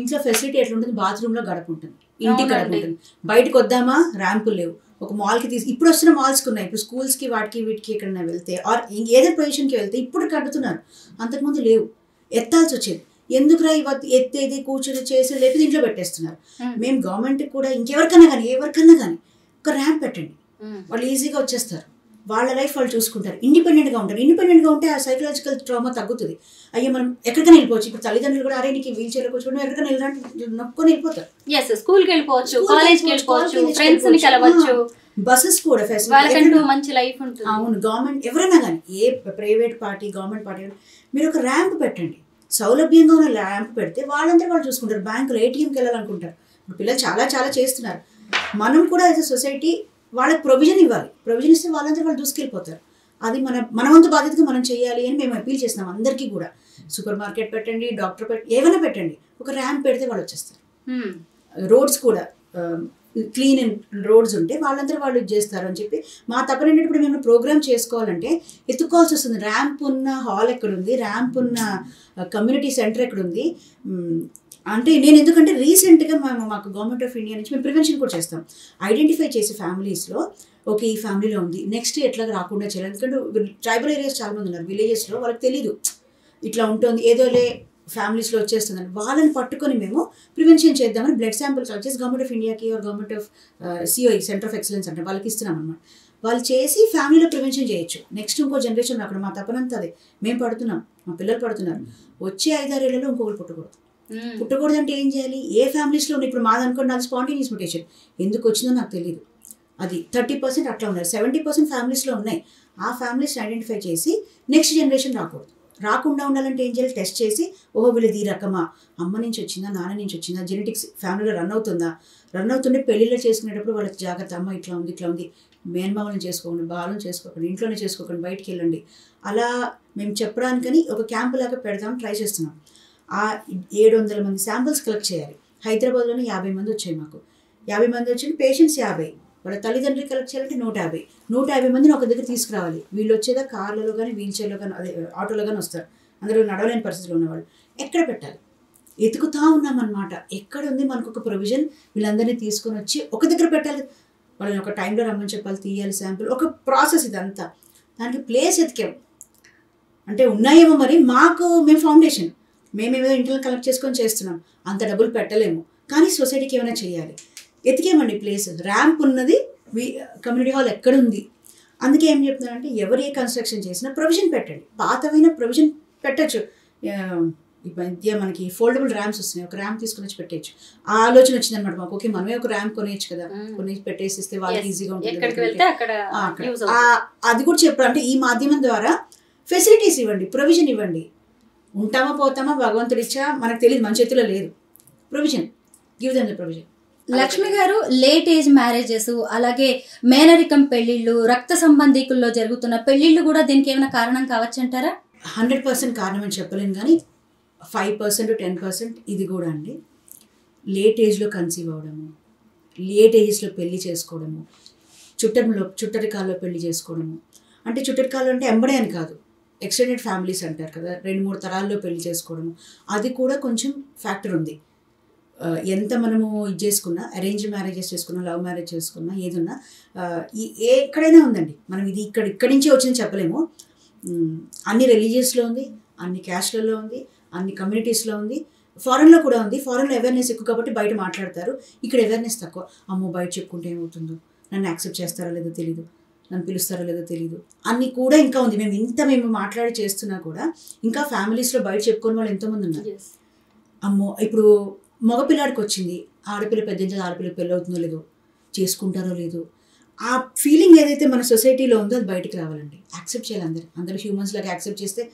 [SPEAKER 2] ఇంట్లో ఫెసిలిటీ ఎట్లుంటుంది, బాత్రూంలో గడప ఉంటుంది, ఇంటికి గడప ఉంటుంది. బయటకు వద్దామా, ర్యాంపులు లేవు, ఒక మాల్కి ఇప్పుడు వస్తున్న మాల్స్కి ఉన్నాయి, ఇప్పుడు స్కూల్స్కి వాటికి వీటికి ఎక్కడైనా వెళ్తే ఆర్ ఏదైనా పొజిషన్కి వెళ్తే ఇప్పుడు కడుతున్నారు, అంతకుముందు లేవు, ఎత్తాల్సి వచ్చేది. ఎందుకురా ఎత్తేది కూర్చొని చేసేది లేకపోతే ఇంట్లో పెట్టేస్తున్నారు. మేము గవర్నమెంట్కి కూడా ఎవరికన్నా కానీ ఒక ర్యాంప్ పెట్టండి, వాళ్ళు ఈజీగా వచ్చేస్తారు, వాళ్ళ లైఫ్ వాళ్ళు చూసుకుంటారు, ఇండిపెండెంట్గా ఉంటారు. ఇండిపెండెంట్గా ఉంటే ఆ సైకలాజికల్ ట్రామా తగ్గుతుంది. అయ్యో మనం ఎక్కడికైనా వెళ్ళిపోవచ్చు. ఇప్పుడు తల్లిదండ్రులు కూడా అరే నీకు వీల్ చైర్లో కూర్చోండి, ఎక్కడికైనా వెళ్ళడానికి నొక్కొని వెళ్ళిపోతారు.
[SPEAKER 1] స్కూల్కి వెళ్ళిపోవచ్చు, కాలేజ్కి వెళ్ళిపోవచ్చు, ఫ్రెండ్స్ ని కలవచ్చు,
[SPEAKER 2] బస్సెస్ కూడా
[SPEAKER 1] ఫెసిలిటీ మంచి లైఫ్ ఉంటుంది.
[SPEAKER 2] అవును, గవర్నమెంట్ ఎవరైనా కానీ ఏ ప్రైవేట్ పార్టీ గవర్నమెంట్ పార్టీ మీరు ఒక ర్యాంప్ పెట్టండి, సౌలభ్యంగా ఉన్న ర్యాంప్ పెడితే వాళ్ళంతా వాళ్ళు చూసుకుంటారు. బ్యాంకులో ఏటీఎంకి వెళ్ళాలనుకుంటారు, ఇప్పుడు పిల్లలు చాలా చేస్తున్నారు. మనం కూడా యాజ్ ఎ సొసైటీ వాళ్ళకి ప్రొవిజన్ ఇవ్వాలి, ప్రొవిజన్ ఇస్తే వాళ్ళంతా వాళ్ళు దూసుకెళ్ళిపోతారు. అది మన వంతు బాధ్యతగా మనం చేయాలి అని మేము అపీల్ చేస్తున్నాం అందరికీ కూడా. సూపర్ మార్కెట్ పెట్టండి, డాక్టర్ ఏమైనా పెట్టండి, ఒక ర్యాంప్ పెడితే వాళ్ళు వచ్చేస్తారు. రోడ్స్ కూడా క్లీన్ అండ్ రోడ్స్ ఉంటే వాళ్ళంతా వాళ్ళు చేస్తారు అని చెప్పి మా తప్పన ఏంటంటే మేము ప్రోగ్రామ్ చేసుకోవాలంటే ఎత్తుకోవాల్సి వస్తుంది. ర్యాంప్ ఉన్న హాల్ ఎక్కడుంది, ర్యాంప్ ఉన్న కమ్యూనిటీ సెంటర్ ఎక్కడుంది అంటే నేను ఎందుకంటే రీసెంట్గా మాకు గవర్నమెంట్ ఆఫ్ ఇండియా నుంచి మేము ప్రివెన్షన్ కూడా చేస్తాం. ఐడెంటిఫై చేసి ఫ్యామిలీస్లో ఓకే ఈ ఫ్యామిలీలో ఉంది, నెక్స్ట్ ఎట్లా రాకుండా చేయాలి. ఎందుకంటే ట్రైబల్ ఏరియాస్ చాలామంది ఉన్నారు, విలేజెస్లో వాళ్ళకి తెలీదు ఇట్లా ఉంటుంది, ఏదోలే ఫ్యామిలీస్లో వచ్చేస్తుందని. వాళ్ళని పట్టుకొని మేము ప్రివెన్షన్ చేద్దామని బ్లడ్ శాంపుల్ కలెక్ట్ చేసి గవర్నమెంట్ ఆఫ్ ఇండియాకి government of COE centre of excellence అంటే వాళ్ళకి ఇస్తున్నాం అనమాట. వాళ్ళు చేసి ఫ్యామిలీలో ప్రివెన్షన్ చేయొచ్చు. నెక్స్ట్ ఇంకో జనరేషన్ అక్కడ మా తప్పనంతా అదే మేము పడుతున్నాం, మా పిల్లలు పడుతున్నారు. వచ్చే 5-6 ఏళ్లలో ఇంకొకరు పుట్టకూడదు అంటే ఏం చేయాలి? ఏ ఫ్యామిలీస్లో ఉన్నాయి ఇప్పుడు మాది అనుకోండి, అది స్పాంటేనియస్ మ్యుటేషన్ ఎందుకు వచ్చిందో నాకు తెలియదు, అది 30% అట్లా ఉన్నారు, 70% ఫ్యామిలీస్లో ఉన్నాయి. ఆ ఫ్యామిలీస్ని ఐడెంటిఫై చేసి నెక్స్ట్ జనరేషన్ రాకుండా ఉండాలంటే ఏం చేయాలి? టెస్ట్ చేసి ఓహో వీళ్ళది ఈ రకమా, అమ్మ నుంచి వచ్చిందా, నాన్న నుంచి వచ్చిందా, జెనెటిక్స్ ఫ్యామిలీలో రన్ అవుతుంటే పెళ్ళిళ్ళు చేసుకునేటప్పుడు వాళ్ళకి జాగ్రత్త, అమ్మ ఇట్లా ఉంది, మేనమామలను చేసుకోకండి, బాలను చేసుకోకండి, ఇంట్లోనే చేసుకోకండి, బయటికి వెళ్ళండి. అలా మేము చెప్పడానికని ఒక క్యాంపు లాగా పెడదాం ట్రై చేస్తున్నాం. ఆ 700 మంది శాంపిల్స్ కలెక్ట్ చేయాలి. హైదరాబాద్లోనే 50 మంది వచ్చాయి మాకు. 50 మంది వచ్చిన పేషెంట్స్ 50, వాళ్ళ తల్లిదండ్రులు కలెక్ట్ చేయాలంటే 150 మందిని ఒక దగ్గర తీసుకురావాలి. వీళ్ళు వచ్చేదా కార్లలో కానీ వీల్ చైర్లో కానీ అదే ఆటోలో కానీ వస్తారు, అందరూ నడవలేని పరిస్థితిలో ఉన్నవాళ్ళు. ఎక్కడ పెట్టాలి ఎతుకుతా ఉన్నామన్నమాట. ఎక్కడ ఉంది మనకు ఒక ప్రొవిజన్, వీళ్ళందరినీ తీసుకొని వచ్చి ఒక దగ్గర పెట్టాలి, వాళ్ళని ఒక టైంలో రమ్మని చెప్పాలి, తీయాలి శాంపుల్, ఒక ప్రాసెస్ ఇదంతా. దానికి ప్లేస్ ఎతికాం అంటే ఉన్నాయేమో మరి, మేము ఫౌండేషన్ మేమేదో ఇంట్లో కలెక్ట్ చేసుకొని చేస్తున్నాం, అంత డబ్బులు పెట్టలేము, కానీ సొసైటీకి ఏమైనా చేయాలి. ఎతికేమండి ప్లేస్, ర్యాంప్ ఉన్నది, కమ్యూనిటీ హాల్ ఎక్కడుంది. అందుకే ఏం చెప్తున్నానంటే ఎవరు ఏ కన్స్ట్రక్షన్ చేసినా ప్రొవిజన్ పెట్టండి. పాతవైన ప్రొవిజన్ పెట్టచ్చు, ఈ మధ్య మనకి ఫోల్డబుల్ ర్యామ్స్ వస్తున్నాయి, ఒక ర్యామ్ తీసుకుని వచ్చి పెట్టేయచ్చు. ఆ ఆలోచన వచ్చింది అనమాట మాకు. ఓకే, మనమే ఒక ర్యామ్ కొనేయచ్చు కదా, కొనేసి పెట్టేసిస్తే వాళ్ళకి ఈజీగా ఉంటుంది. అది కూడా చెప్పారు. అంటే ఈ మాధ్యమం ద్వారా ఫెసిలిటీస్ ఇవ్వండి, ప్రొవిజన్ ఇవ్వండి. ఉంటామా పోతామా భగవంతుడి ఇచ్చా మనకు తెలియదు, మన చేతిలో లేదు. Provision, give them the provision.
[SPEAKER 1] Lakshmi గారు, లేట్ ఏజ్ మ్యారేజెస్, అలాగే మేనరికం పెళ్లిళ్ళు, రక్త సంబంధికుల్లో జరుగుతున్న పెళ్లిళ్ళు కూడా దీనికి ఏమైనా కారణం కావచ్చు అంటారా?
[SPEAKER 2] 100% కారణం అని చెప్పలేను, కానీ 5% 10% ఇది కూడా అండి. లేట్ ఏజ్లో కన్సీవ్ అవ్వడము, లేట్ ఏజెస్లో పెళ్లి చేసుకోవడము, చుట్టరికాల్లో పెళ్లి చేసుకోవడము. అంటే చుట్టరికాలు అంటే ఎంబడే అని కాదు, ఎక్స్టెండెడ్ ఫ్యామిలీస్ అంటారు కదా, 2-3 తరాల్లో పెళ్లి చేసుకోవడము, అది కూడా కొంచెం ఫ్యాక్టర్ ఉంది. ఎంత మనము ఇది చేసుకున్నా, అరేంజ్ మ్యారేజెస్ చేసుకున్నా, లవ్ మ్యారేజ్ చేసుకున్నా, ఏదున్నా ఎక్కడైనా ఉందండి. మనం ఇది ఇక్కడి నుంచే వచ్చింది చెప్పలేము. అన్ని రిలీజియస్లో ఉంది, అన్ని క్యాస్ట్లలో ఉంది, అన్ని కమ్యూనిటీస్లో ఉంది, ఫారెన్లో కూడా ఉంది. ఫారెన్లో అవేర్నెస్ ఎక్కువ కాబట్టి బయట మాట్లాడతారు, ఇక్కడ అవేర్నెస్ తక్కువ. అమ్మో బయట చెప్పుకుంటే ఏమవుతుందో, నన్ను యాక్సెప్ట్ చేస్తారో లేదో తెలీదు, నన్ను పిలుస్తారో లేదో తెలీదు అన్నీ కూడా ఇంకా ఉంది. మేము మాట్లాడి చేస్తున్నా కూడా ఇంకా ఫ్యామిలీస్లో బయట చెప్పుకునే వాళ్ళు ఎంతోమంది ఉన్నారు. అమ్మో ఇప్పుడు మగపిల్లాడికి వచ్చింది, ఆడపిల్ల పెద్ద ఆడపిల్ల పెళ్ళి అవుతుందో లేదో, చేసుకుంటారో లేదో, ఆ ఫీలింగ్ ఏదైతే మన సొసైటీలో ఉందో అది బయటకు రావాలండి. యాక్సెప్ట్ చేయాలి, అందరూ హ్యూమన్స్ లాగా యాక్సెప్ట్ చేస్తే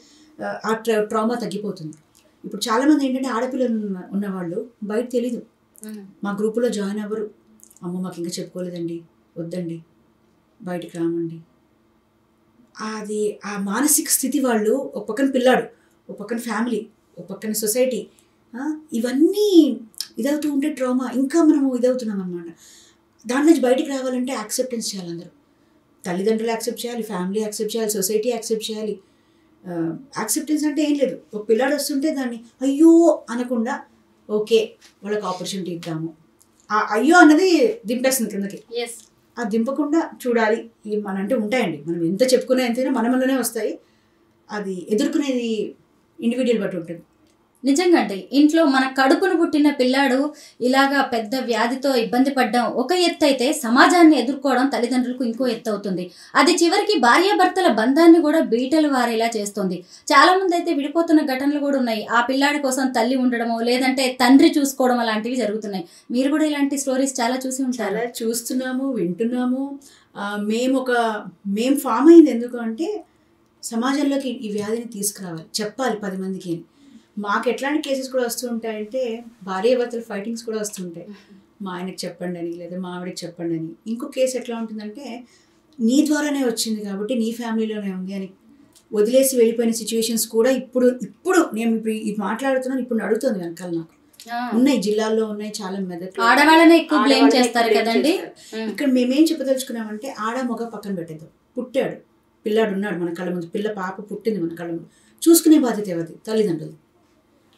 [SPEAKER 2] ఆ ట్రామా తగ్గిపోతుంది. ఇప్పుడు చాలామంది ఏంటంటే ఆడపిల్లలు ఉన్నవాళ్ళు బయట తెలీదు, మా గ్రూపులో జాయిన్ అవ్వరు. అమ్మో మాకు ఇంకా చెప్పుకోలేదండి, వద్దండి, బయటికి రామండి. అది ఆ మానసిక స్థితి వాళ్ళు, ఒక పక్కన పిల్లాడు, ఒక పక్కన ఫ్యామిలీ, ఒక పక్కన సొసైటీ, ఇవన్నీ ఇదవుతూ ఉంటే ట్రామా ఇంకా మనము ఇదవుతున్నాం అనమాట. దాని నుంచి బయటికి రావాలంటే యాక్సెప్టెన్స్ చేయాలి. అందరూ తల్లిదండ్రులు యాక్సెప్ట్ చేయాలి, ఫ్యామిలీ యాక్సెప్ట్ చేయాలి, సొసైటీ యాక్సెప్ట్ చేయాలి. యాక్సెప్టెన్స్ అంటే ఏం లేదు, ఒక పిల్లాడు వస్తుంటే దాన్ని అయ్యో అనకుండా ఓకే వాళ్ళకి ఆపర్చునిటీ ఇద్దాము. ఆ అయ్యో అన్నది దింపేస్తుంది కిందకి, అది దింపకుండా చూడాలి. మన అంటే ఉంటాయండి, మనం ఎంత చెప్పుకునే ఎంతైనా మనలోనే వస్తాయి. అది ఎదుర్కొనేది ఇండివిజువల్ బట్టి ఉంటుంది.
[SPEAKER 1] నిజంగా అండి, ఇంట్లో మన కడుపును పుట్టిన పిల్లాడు ఇలాగా పెద్ద వ్యాధితో ఇబ్బంది పడ్డం ఒక ఎత్తు అయితే, సమాజాన్ని ఎదుర్కోవడం తల్లిదండ్రులకు ఇంకో ఎత్తు అవుతుంది. అది చివరికి భార్యాభర్తల బంధాన్ని కూడా బీటలు వారేలా చేస్తుంది. చాలా మంది అయితే విడిపోతున్న ఘటనలు కూడా ఉన్నాయి. ఆ పిల్లాడి కోసం తల్లి ఉండడమో, లేదంటే తండ్రి చూసుకోవడం అలాంటివి జరుగుతున్నాయి. మీరు కూడా ఇలాంటి స్టోరీస్ చాలా చూసి ఉంటారు.
[SPEAKER 2] చాలా చూస్తున్నాము, వింటున్నాము. మేము ఫామ్ అయింది ఎందుకు అంటే సమాజంలోకి ఈ వ్యాధిని తీసుకురావాలి, చెప్పాలి 10 మందికి. మాకు ఎట్లాంటి కేసెస్ కూడా వస్తూ ఉంటాయంటే భార్యాభర్తల ఫైటింగ్స్ కూడా వస్తుంటాయి. మా ఆయనకి చెప్పండి అని, లేదా మా ఆవిడకి చెప్పండి అని. ఇంకో కేసు ఎట్లా ఉంటుందంటే నీ ద్వారానే వచ్చింది కాబట్టి నీ ఫ్యామిలీలోనే ఉంది అని వదిలేసి వెళ్ళిపోయిన సిచ్యువేషన్స్ కూడా ఇప్పుడు నేను ఇది మాట్లాడుతున్నాను, ఇప్పుడు అడుగుతుంది వెనకాల నాకు ఉన్నాయి, జిల్లాల్లో ఉన్నాయి, చాలా మెదక్
[SPEAKER 1] ఆడవాళ్ళనే ఎక్కువ బ్లేమ్ చేస్తారు కదండి.
[SPEAKER 2] ఇక్కడ మేమేం చెప్పదలుచుకున్నామంటే ఆడ మగ పక్కన పెట్టేద్దాం. పుట్టాడు పిల్లాడు, ఉన్నాడు మన కళ్ళ ముందు, పాప పుట్టింది మన కళ్ళ ముందు, చూసుకునే బాధ్యత ఎవరిది? తల్లిదండ్రులు.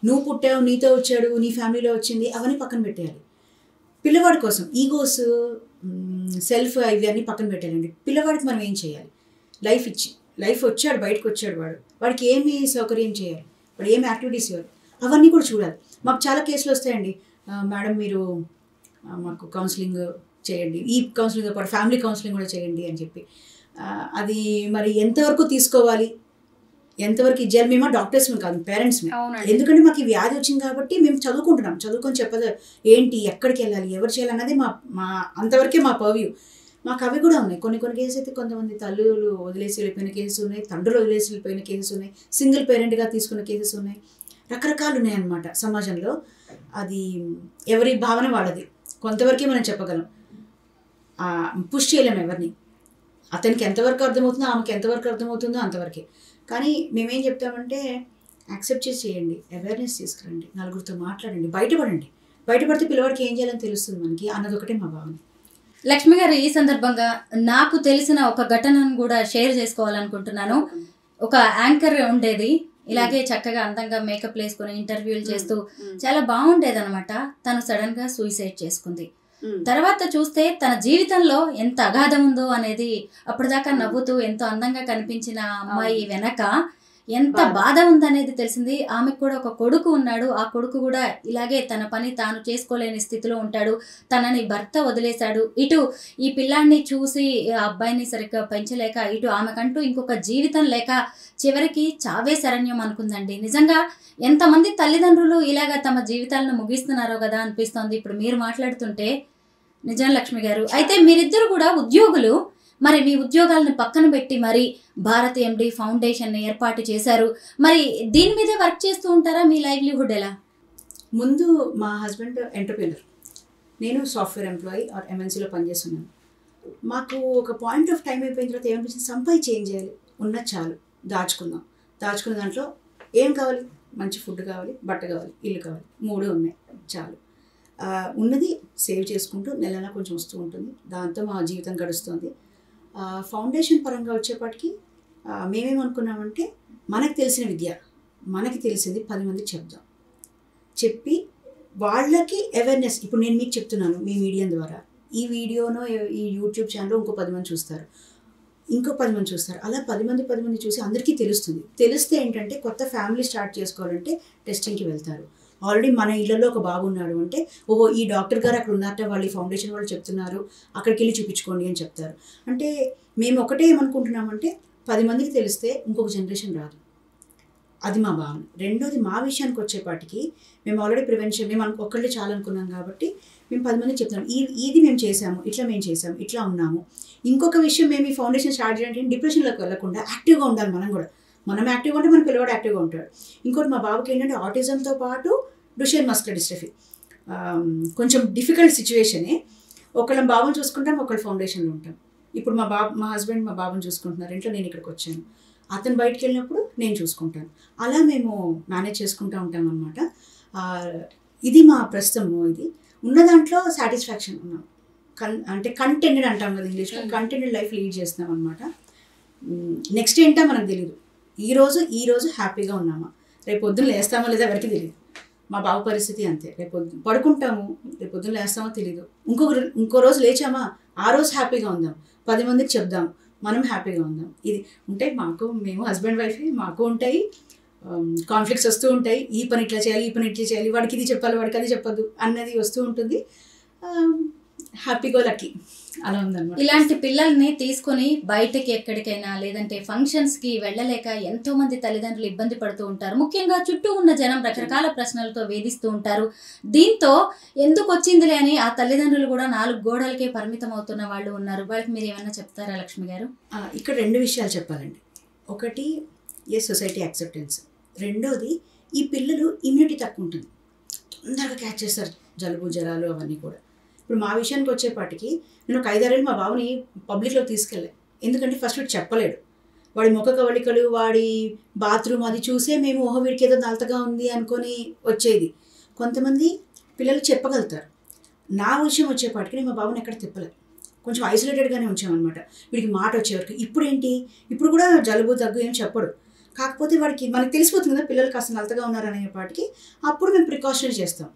[SPEAKER 2] నువ్వు పుట్టావు, నీతో వచ్చాడు, నీ ఫ్యామిలీలో వచ్చింది, అవన్నీ పక్కన పెట్టేయాలి. పిల్లవాడి కోసం ఈగోస్, సెల్ఫ్ ఇవన్నీ పక్కన పెట్టాలండి. పిల్లవాడికి మనం ఏం చేయాలి? లైఫ్ వచ్చాడు, బయటకు వచ్చాడు, వాడికి ఏమి సౌకర్యం చేయాలి, వాడు ఏమి యాక్టివిటీస్ ఇవ్వాలి, అవన్నీ కూడా చూడాలి. మాకు చాలా కేసులు వస్తాయండి, మేడం మీరు మాకు కౌన్సిలింగ్ చేయండి, ఈ కౌన్సిలింగ్తో పాటు ఫ్యామిలీ కౌన్సిలింగ్ కూడా చేయండి అని చెప్పి. అది మరి ఎంతవరకు తీసుకోవాలి, ఎంతవరకు ఇచ్చేయాలి? మేము డాక్టర్స్ కాదు, పేరెంట్స్. ఎందుకంటే మాకు ఈ వ్యాధి వచ్చింది కాబట్టి మేము చదువుకొని చెప్పదు ఏంటి, ఎక్కడికి వెళ్ళాలి, ఎవరు చేయాలి అన్నది మా అంతవరకే మా పర్వ్యూ. మాకు అవి కూడా ఉన్నాయి. కొన్ని కేసెస్ అయితే కొంతమంది తల్లులు వదిలేసి వెళ్ళిపోయిన కేసెస్ ఉన్నాయి, తండ్రులు వదిలేసి వెళ్ళిపోయిన కేసెస్ ఉన్నాయి, సింగిల్ పేరెంట్గా తీసుకున్న కేసెస్ ఉన్నాయి, రకరకాలు ఉన్నాయన్నమాట సమాజంలో. అది ఎవరి భావన వాళ్ళది, కొంతవరకే మనం చెప్పగలం, పుష్ చేయలేము ఎవరిని. అతనికి ఎంతవరకు అర్థమవుతుందో, ఆమెకి ఎంతవరకు అర్థమవుతుందో అంతవరకే. కానీ మేమేం చెప్తామంటే యాక్సెప్ట్ చేయండి, అవేర్నెస్ తీసుకురండి, నలుగురితో మాట్లాడండి, బయటపడితే పిల్లవాడికి ఏం చేయాలని తెలుస్తుంది మనకి అన్నదొకటే మా భావన.
[SPEAKER 1] లక్ష్మి గారు, ఈ సందర్భంగా నాకు తెలిసిన ఒక ఘటనను కూడా షేర్ చేసుకోవాలనుకుంటున్నాను. ఒక యాంకర్ ఉండేది, ఇలాగే చక్కగా అందంగా మేకప్ వేసుకుని ఇంటర్వ్యూలు చేస్తూ చాలా బాగుండేది అనమాట. తను సడన్ గా సూసైడ్ చేసుకుంది. తర్వాత చూస్తే తన జీవితంలో ఎంత అగాధం ఉందో అనేది, అప్పటిదాకా నవ్వుతూ ఎంతో అందంగా కనిపించిన అమ్మాయి వెనక ఎంత బాధ ఉందనేది తెలిసింది. ఆమెకు కూడా ఒక కొడుకు ఉన్నాడు. ఆ కొడుకు కూడా ఇలాగే తన పని తాను చేసుకోలేని స్థితిలో ఉంటాడు. తనని భర్త వదిలేశాడు. ఇటు ఈ పిల్లాడిని చూసి ఆ అబ్బాయిని సరిగ్గా పెంచలేక, ఇటు ఆమెకంటూ ఇంకొక జీవితం లేక చివరికి చావే శరణ్యం అనుకుందండి. నిజంగా ఎంతమంది తల్లిదండ్రులు ఇలాగ తమ జీవితాలను ముగిస్తున్నారో కదా అనిపిస్తోంది ఇప్పుడు మీరు మాట్లాడుతుంటే. నిజం లక్ష్మి గారు. అయితే మీరిద్దరు కూడా ఉద్యోగులు. మరి మీ ఉద్యోగాలను పక్కన పెట్టి మరి భారత్ ఎండి ఫౌండేషన్ ఏర్పాటు చేశారు. మరి దీని మీదే వర్క్ చేస్తూ ఉంటారా? మీ లైవ్లీహుడ్ ఎలా?
[SPEAKER 2] ముందు మా హస్బెండ్ ఎంటర్‌ప్రెన్యూర్, నేను సాఫ్ట్‌వేర్ ఎంప్లాయీ ఆర్ ఎంఎన్సీలో పనిచేస్తున్నాను. మాకు ఒక పాయింట్ ఆఫ్ టైం అయిపోయిన తర్వాత ఏమనిపించింది, సంపాదించి ఏం చేయాలి, ఉన్నది చాలు, దాచుకుందాం. దాచుకున్న దాంట్లో ఏం కావాలి, మంచి ఫుడ్ కావాలి, బట్ట కావాలి, ఇల్లు కావాలి, 3 ఉన్నాయి చాలు. ఉన్నది సేవ్ చేసుకుంటూ నెలలా కొంచెం వస్తూ ఉంటుంది. దాంతో మా జీవితం గడుస్తుంది. ఫౌండేషన్ పరంగా వచ్చేప్పటికి మేమేమనుకున్నామంటే, మనకు తెలిసిన విద్య, మనకి తెలిసింది 10 మందికి చెప్దాం. చెప్పి వాళ్ళకి అవేర్నెస్, ఇప్పుడు నేను మీకు చెప్తున్నాను మీ మీడియం ద్వారా, ఈ వీడియోనో ఈ యూట్యూబ్ ఛానల్లో ఇంకో 10 మంది చూస్తారు, ఇంకో 10 మంది చూస్తారు. అలా 10 మంది చూసి అందరికీ తెలుస్తుంది. తెలిస్తే ఏంటంటే కొత్త ఫ్యామిలీ స్టార్ట్ చేసుకోవాలంటే టెస్టింగ్కి వెళ్తారు. ఆల్రెడీ మన ఇళ్లలో ఒక బాబు ఉన్నాడు అంటే, ఓహో ఈ డాక్టర్ గారు అక్కడ ఉన్నారట, వాళ్ళు ఈ ఫౌండేషన్ వాళ్ళు చెప్తున్నారు, అక్కడికి వెళ్ళి చూపించుకోండి అని చెప్తారు. అంటే మేము ఒకటే ఏమనుకుంటున్నామంటే, 10 మందికి తెలిస్తే ఇంకొక జనరేషన్ రాదు. అది మా భావన. రెండోది, మా విషయానికి వచ్చేపాటికి మేము ఆల్రెడీ ప్రివెన్షన్, మేము ఒక్కళ్ళే చాలా అనుకున్నాం కాబట్టి మేము 10 మందికి చెప్తున్నాం, ఇది మేము చేసాము, ఇట్లా మేము చేసాము, ఇట్లా ఉన్నాము. ఇంకొక విషయం, మేము ఈ ఫౌండేషన్ స్టార్ట్ చేయడానికి డిప్రెషన్లోకి వెళ్ళకుండా యాక్టివ్గా ఉండాలి. మనం యాక్టివ్గా ఉంటే మన పిల్లవాడు యాక్టివ్గా ఉంటాడు. ఇంకోటి, మా బాబుకి ఏంటంటే ఆటిజంతో పాటు డుషేన్ మస్కులర్ డిస్ట్రఫీ, కొంచెం డిఫికల్ట్ సిచ్యువేషనే. ఒకళ్ళ బాబుని చూసుకుంటాం, ఒకళ్ళ ఫౌండేషన్లో ఉంటాం. ఇప్పుడు మా హస్బెండ్ మా బాబుని చూసుకుంటున్నారు ఇంట్లో, నేను ఇక్కడికి వచ్చాను. అతను బయటికి వెళ్ళినప్పుడు నేను చూసుకుంటాను. అలా మేము మేనేజ్ చేసుకుంటూ ఉంటాం అనమాట. ఇది మా ప్రస్తుతము. ఇది ఉన్న దాంట్లో సాటిస్ఫాక్షన్ ఉన్నాం. అంటే కంటెంటెడ్ అంటాం కదా ఇంగ్లీష్లో, కంటెంటెడ్ లైఫ్ లీడ్ చేస్తున్నాం అనమాట. నెక్స్ట్ ఏంటో మనకు తెలియదు. ఈరోజు హ్యాపీగా ఉన్నామా, రేపు పొద్దున్న లేస్తామో లేదా ఎవరికి తెలియదు. మా బాబు పరిస్థితి అంతే. రేపు పడుకుంటాము, రేపు పొద్దున్న లేస్తామో తెలియదు. ఇంకో రోజు లేచామా, ఆ రోజు హ్యాపీగా ఉందాం, 10 మందికి చెప్దాం, మనం హ్యాపీగా ఉందాం. ఇది ఉంటాయి మాకు, మేము హస్బెండ్ వైఫ్, మాకు ఉంటాయి కాన్ఫ్లిక్ట్స్ వస్తూ ఉంటాయి. ఈ పని ఇట్లా చేయాలి, ఈ పని ఇట్లా చేయాలి, వాడికి ఇది చెప్పాలి, వాడికి అది చెప్పద్దు అన్నది వస్తూ ఉంటుంది. హ్యాపీగా లక్కీ అలా ఉందన్నమాట.
[SPEAKER 1] ఇలాంటి పిల్లల్ని తీసుకొని బయటకి ఎక్కడికైనా లేదంటే ఫంక్షన్స్కి వెళ్ళలేక ఎంతో మంది తల్లిదండ్రులు ఇబ్బంది పడుతూ ఉంటారు. ముఖ్యంగా చుట్టూ ఉన్న జనం రకరకాల ప్రశ్నలతో వేధిస్తూ ఉంటారు. దీంతో ఎందుకు వచ్చిందిలే అని ఆ తల్లిదండ్రులు కూడా 4 గోడలకే పరిమితం అవుతున్న వాళ్ళు ఉన్నారు. వాళ్ళకి మీరు ఏమైనా చెప్తారా లక్ష్మి గారు?
[SPEAKER 2] ఇక్కడ 2 విషయాలు చెప్పాలండి. ఒకటి, సొసైటీ యాక్సెప్టెన్స్. రెండోది, ఈ పిల్లలు ఇమ్యూనిటీ తక్కువ ఉంటుంది, తొందరగా క్యాచ్ చేస్తారు జలుబు జ్వరాలు అవన్నీ కూడా. ఇప్పుడు మా విషయానికి వచ్చేపాటికి నేను ఒక 5-6 ఏళ్ళు మా బాబుని పబ్లిక్లో తీసుకెళ్ళాను. ఎందుకంటే ఫస్ట్ వీడు చెప్పలేడు. వాడి ముఖ కవళికలు, వాడి బాత్రూమ్ అది చూసే మేము ఓహో వీడికి ఏదో నలతగా ఉంది అనుకొని వచ్చేది. కొంతమంది పిల్లలు చెప్పగలుగుతారు. నా విషయం వచ్చేపాటికి నేను మా బాబుని ఎక్కడ తిప్పలేదు, కొంచెం ఐసోలేటెడ్గానే ఉంచామన్నమాట. వీడికి మాట వచ్చేవరకు. ఇప్పుడు కూడా జలుబు దగ్గు ఏం చెప్పడు. కాకపోతే మనకి తెలిసిపోతుంది కదా పిల్లలు కాస్త నలతగా ఉన్నారనేపాటికి, అప్పుడు మేము ప్రికాషన్స్ చేస్తాం.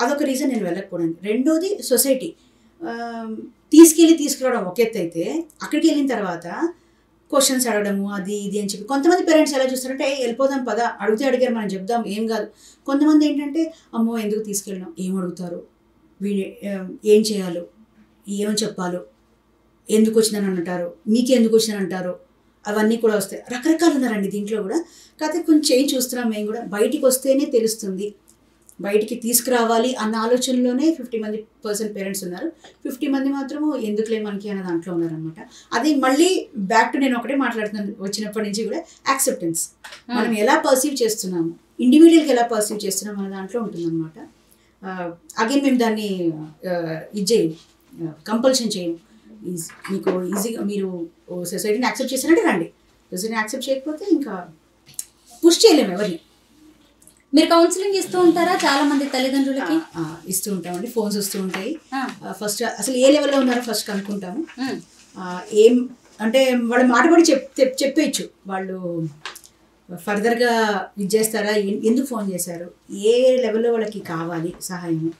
[SPEAKER 2] అదొక రీజన్ నేను వెళ్ళకపోవడానికి. రెండోది, సొసైటీ తీసుకురావడం ఒక ఎత్తు అయితే, అక్కడికి వెళ్ళిన తర్వాత క్వశ్చన్స్ అడగడము అది ఇది అని చెప్పి కొంతమంది పేరెంట్స్ ఎలా చూస్తారంటే, వెళ్ళిపోదాం పదా, అడిగారు మనం చెప్దాం ఏం కాదు. కొంతమంది ఏంటంటే, అమ్మో ఎందుకు తీసుకెళ్ళడం, ఏం అడుగుతారు, ఏం చేయాలో, ఏమని చెప్పాలో, ఎందుకు వచ్చిందని అంటారు, మీకెందుకు వచ్చిందని అంటారు, అవన్నీ కూడా వస్తాయి. రకరకాలు ఉన్నారండి దీంట్లో కూడా. కాకపోతే కొంచెం చేంజ్ చూస్తున్నాం మేము కూడా. బయటికి వస్తేనే తెలుస్తుంది, బయటికి తీసుకురావాలి అన్న ఆలోచనలోనే 50% పేరెంట్స్ ఉన్నారు. 50 మంది మాత్రము ఎందుకులే మనకి అన్న దాంట్లో ఉన్నారనమాట. అది మళ్ళీ బ్యాక్ టు నేను ఒకటే మాట్లాడుతున్నాను వచ్చినప్పటి నుంచి కూడా, యాక్సెప్టెన్స్. మనం ఎలా పర్సీవ్ చేస్తున్నాము, ఇండివిజువల్గా ఎలా పర్సీవ్ చేస్తున్నాం అన్న దాంట్లో ఉంటుందన్నమాట. అగైన్ మేము దాన్ని కంపల్షన్ చేయము. మీకు ఈజీగా మీరు సొసైటీని యాక్సెప్ట్ చేసినట్టే రండి, సొసైటీని యాక్సెప్ట్ చేయకపోతే ఇంకా పుష్ చేయలేము ఎవరిని.
[SPEAKER 1] మీరు కౌన్సిలింగ్ ఇస్తూ ఉంటారా చాలా మంది తల్లిదండ్రులకి?
[SPEAKER 2] ఇస్తూ ఉంటామండి, ఫోన్స్ వస్తూ ఉంటాయి. ఫస్ట్ అసలు ఏ లెవెల్లో ఉన్నారో ఫస్ట్ కనుక్కుంటాము. ఏం అంటే వాళ్ళ మాట పడి చెప్పేయచ్చు, వాళ్ళు ఫర్దర్గా ఇది చేస్తారా, ఎందుకు ఫోన్ చేశారు, ఏ లెవెల్లో వాళ్ళకి కావాలి సహాయము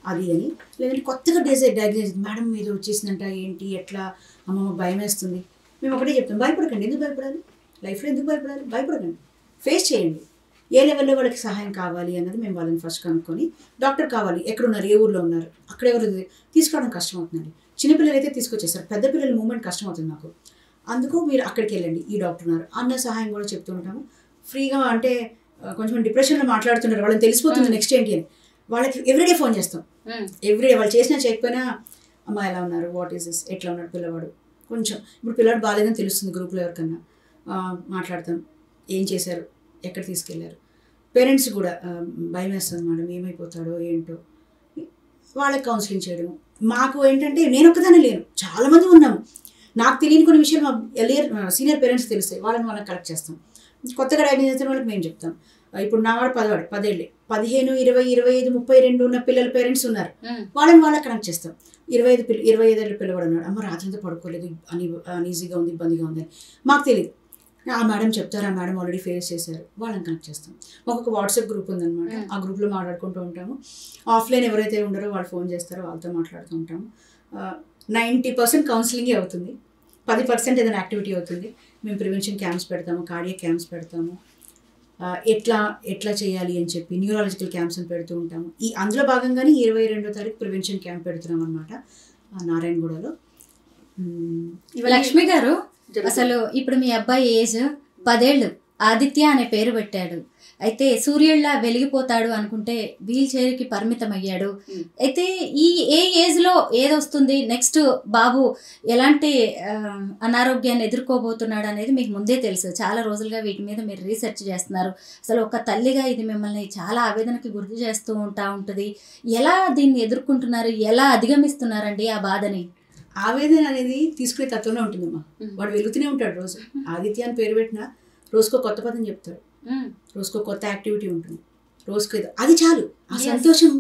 [SPEAKER 2] అది అని. లేదంటే కొత్తగా డయాగ్నోస్, మేడం మీద వచ్చేసిందంట, ఏంటి ఎట్లా, అమ్మమ్మ భయం వేస్తుంది. మేము ఒకటే చెప్తాం, భయపడకండి. ఎందుకు భయపడాలి, లైఫ్లో ఎందుకు భయపడాలి, భయపడకండి. ఫేస్ చేయండి. ఏ లెవెల్లో వాళ్ళకి సహాయం కావాలి అన్నది మేము వాళ్ళని ఫస్ట్ కనుక్కొని, డాక్టర్ కావాలి, ఎక్కడున్నారు, ఏ ఊర్లో ఉన్నారు, అక్కడ ఎవరు తీసుకోవడం కష్టం అవుతుందండి. చిన్నపిల్లలు అయితే తీసుకొచ్చేస్తారు, పెద్ద పిల్లల మూమెంట్ కష్టం అవుతుంది నాకు. అందుకు మీరు అక్కడికి వెళ్ళండి, ఈ డాక్టర్ ఉన్నారు అన్న సహాయం కూడా చెప్తూ ఉంటాము. ఫ్రీగా అంటే కొంచెం డిప్రెషన్లో మాట్లాడుతున్నారు, వాళ్ళని తెలిసిపోతుంది నెక్స్ట్ ఏంటి అని. వాళ్ళకి ఎవ్రీడే ఫోన్ చేస్తాం, ఎవ్రీడే. వాళ్ళు చేసినా చేయకపోయినా అమ్మ ఎలా ఉన్నారు, వాట్ ఈస్ దిస్, ఎట్లా ఉన్నాడు పిల్లవాడు, కొంచెం ఇప్పుడు పిల్లవాడు బాగాలేదని తెలుస్తుంది గ్రూప్లో ఎవరికన్నా, మాట్లాడతాం, ఏం చేశారు, ఎక్కడ తీసుకెళ్లారు. పేరెంట్స్ కూడా భయం వేస్తుంది మేడం, ఏమైపోతాడో ఏంటో, వాళ్ళకి కౌన్సిలింగ్ చేయడం. మాకు ఏంటంటే నేను ఒక్కదానే లేను, చాలామంది ఉన్నాము. నాకు తెలియని కొన్ని విషయాలు మా సీనియర్ పేరెంట్స్ తెలుస్తాయి, వాళ్ళని కలెక్ట్ చేస్తాం. కొత్తగా డయాగ్నోస్ చేసిన వాళ్ళకి మేము చెప్తాం. ఇప్పుడు నా వాడు 10 ఏళ్ళే, 15, 20, 25, 32 ఉన్న పిల్లల పేరెంట్స్ ఉన్నారు, వాళ్ళకి కనెక్ట్ చేస్తాం. 25 ఏళ్ళ పిల్లవాడు ఉన్నాడు, అమ్మ రాత్రంతా పడుకోలేదు, అనీజీగా ఉంది, ఇబ్బందిగా ఉంది అని. మాకు తెలియదు, ఆ మేడం చెప్తారు, ఆ మేడం ఆల్రెడీ ఫేస్ చేశారు, వాళ్ళని కనెక్ట్ చేస్తాం. మాకు ఒక వాట్సాప్ గ్రూప్ ఉందన్నమాట, ఆ గ్రూప్లో మాట్లాడుకుంటూ ఉంటాము. ఆఫ్లైన్ ఎవరైతే ఉండరో వాళ్ళు ఫోన్ చేస్తారో వాళ్ళతో మాట్లాడుతూ ఉంటాము. 90% కౌన్సిలింగే అవుతుంది, 10% ఏదైనా యాక్టివిటీ అవుతుంది. మేము ప్రివెన్షన్ క్యాంప్స్ పెడతాము, కార్డియాక్ క్యాంప్స్ పెడతాము, ఎట్లా చేయాలి అని చెప్పి న్యూరాలజికల్ క్యాంప్స్ అని పెడుతూ ఉంటాము. అందులో భాగంగానే 22వ తారీఖు ప్రివెన్షన్ క్యాంప్ పెడుతున్నాం అనమాట నారాయణగూడలో.
[SPEAKER 1] లక్ష్మి గారు, అసలు ఇప్పుడు మీ అబ్బాయి ఏజ్ 10 ఏళ్ళు, ఆదిత్య అనే పేరు పెట్టాడు. అయితే సూర్యుడిలా వెలిగిపోతాడు అనుకుంటే వీల్ చైర్కి పరిమితం అయ్యాడు. అయితే ఏ ఏజ్లో ఏదొస్తుంది, నెక్స్ట్ బాబు ఎలాంటి అనారోగ్యాన్ని ఎదుర్కోబోతున్నాడు అనేది మీకు ముందే తెలుసు. చాలా రోజులుగా వీటి మీద మీరు రీసెర్చ్ చేస్తున్నారు. అసలు ఒక తల్లిగా ఇది మిమ్మల్ని చాలా ఆవేదనకి గుర్తు చేస్తూ ఉంటుంది. ఎలా దీన్ని ఎదుర్కొంటున్నారు, ఎలా అధిగమిస్తున్నారండి ఆ బాధని?
[SPEAKER 2] ఆవేదన అనేది తీసుకునే తత్వంలో ఉంటుందమ్మా. వాడు వెలుగుతూనే ఉంటాడు రోజు. ఆదిత్య అని పేరు పెట్టినా రోజుకో కొత్త పదం చెప్తాడు, రోజుకో కొత్త యాక్టివిటీ ఉంటుంది, రోజుకో ఏదో, అది చాలు. ఆ సంతోషం,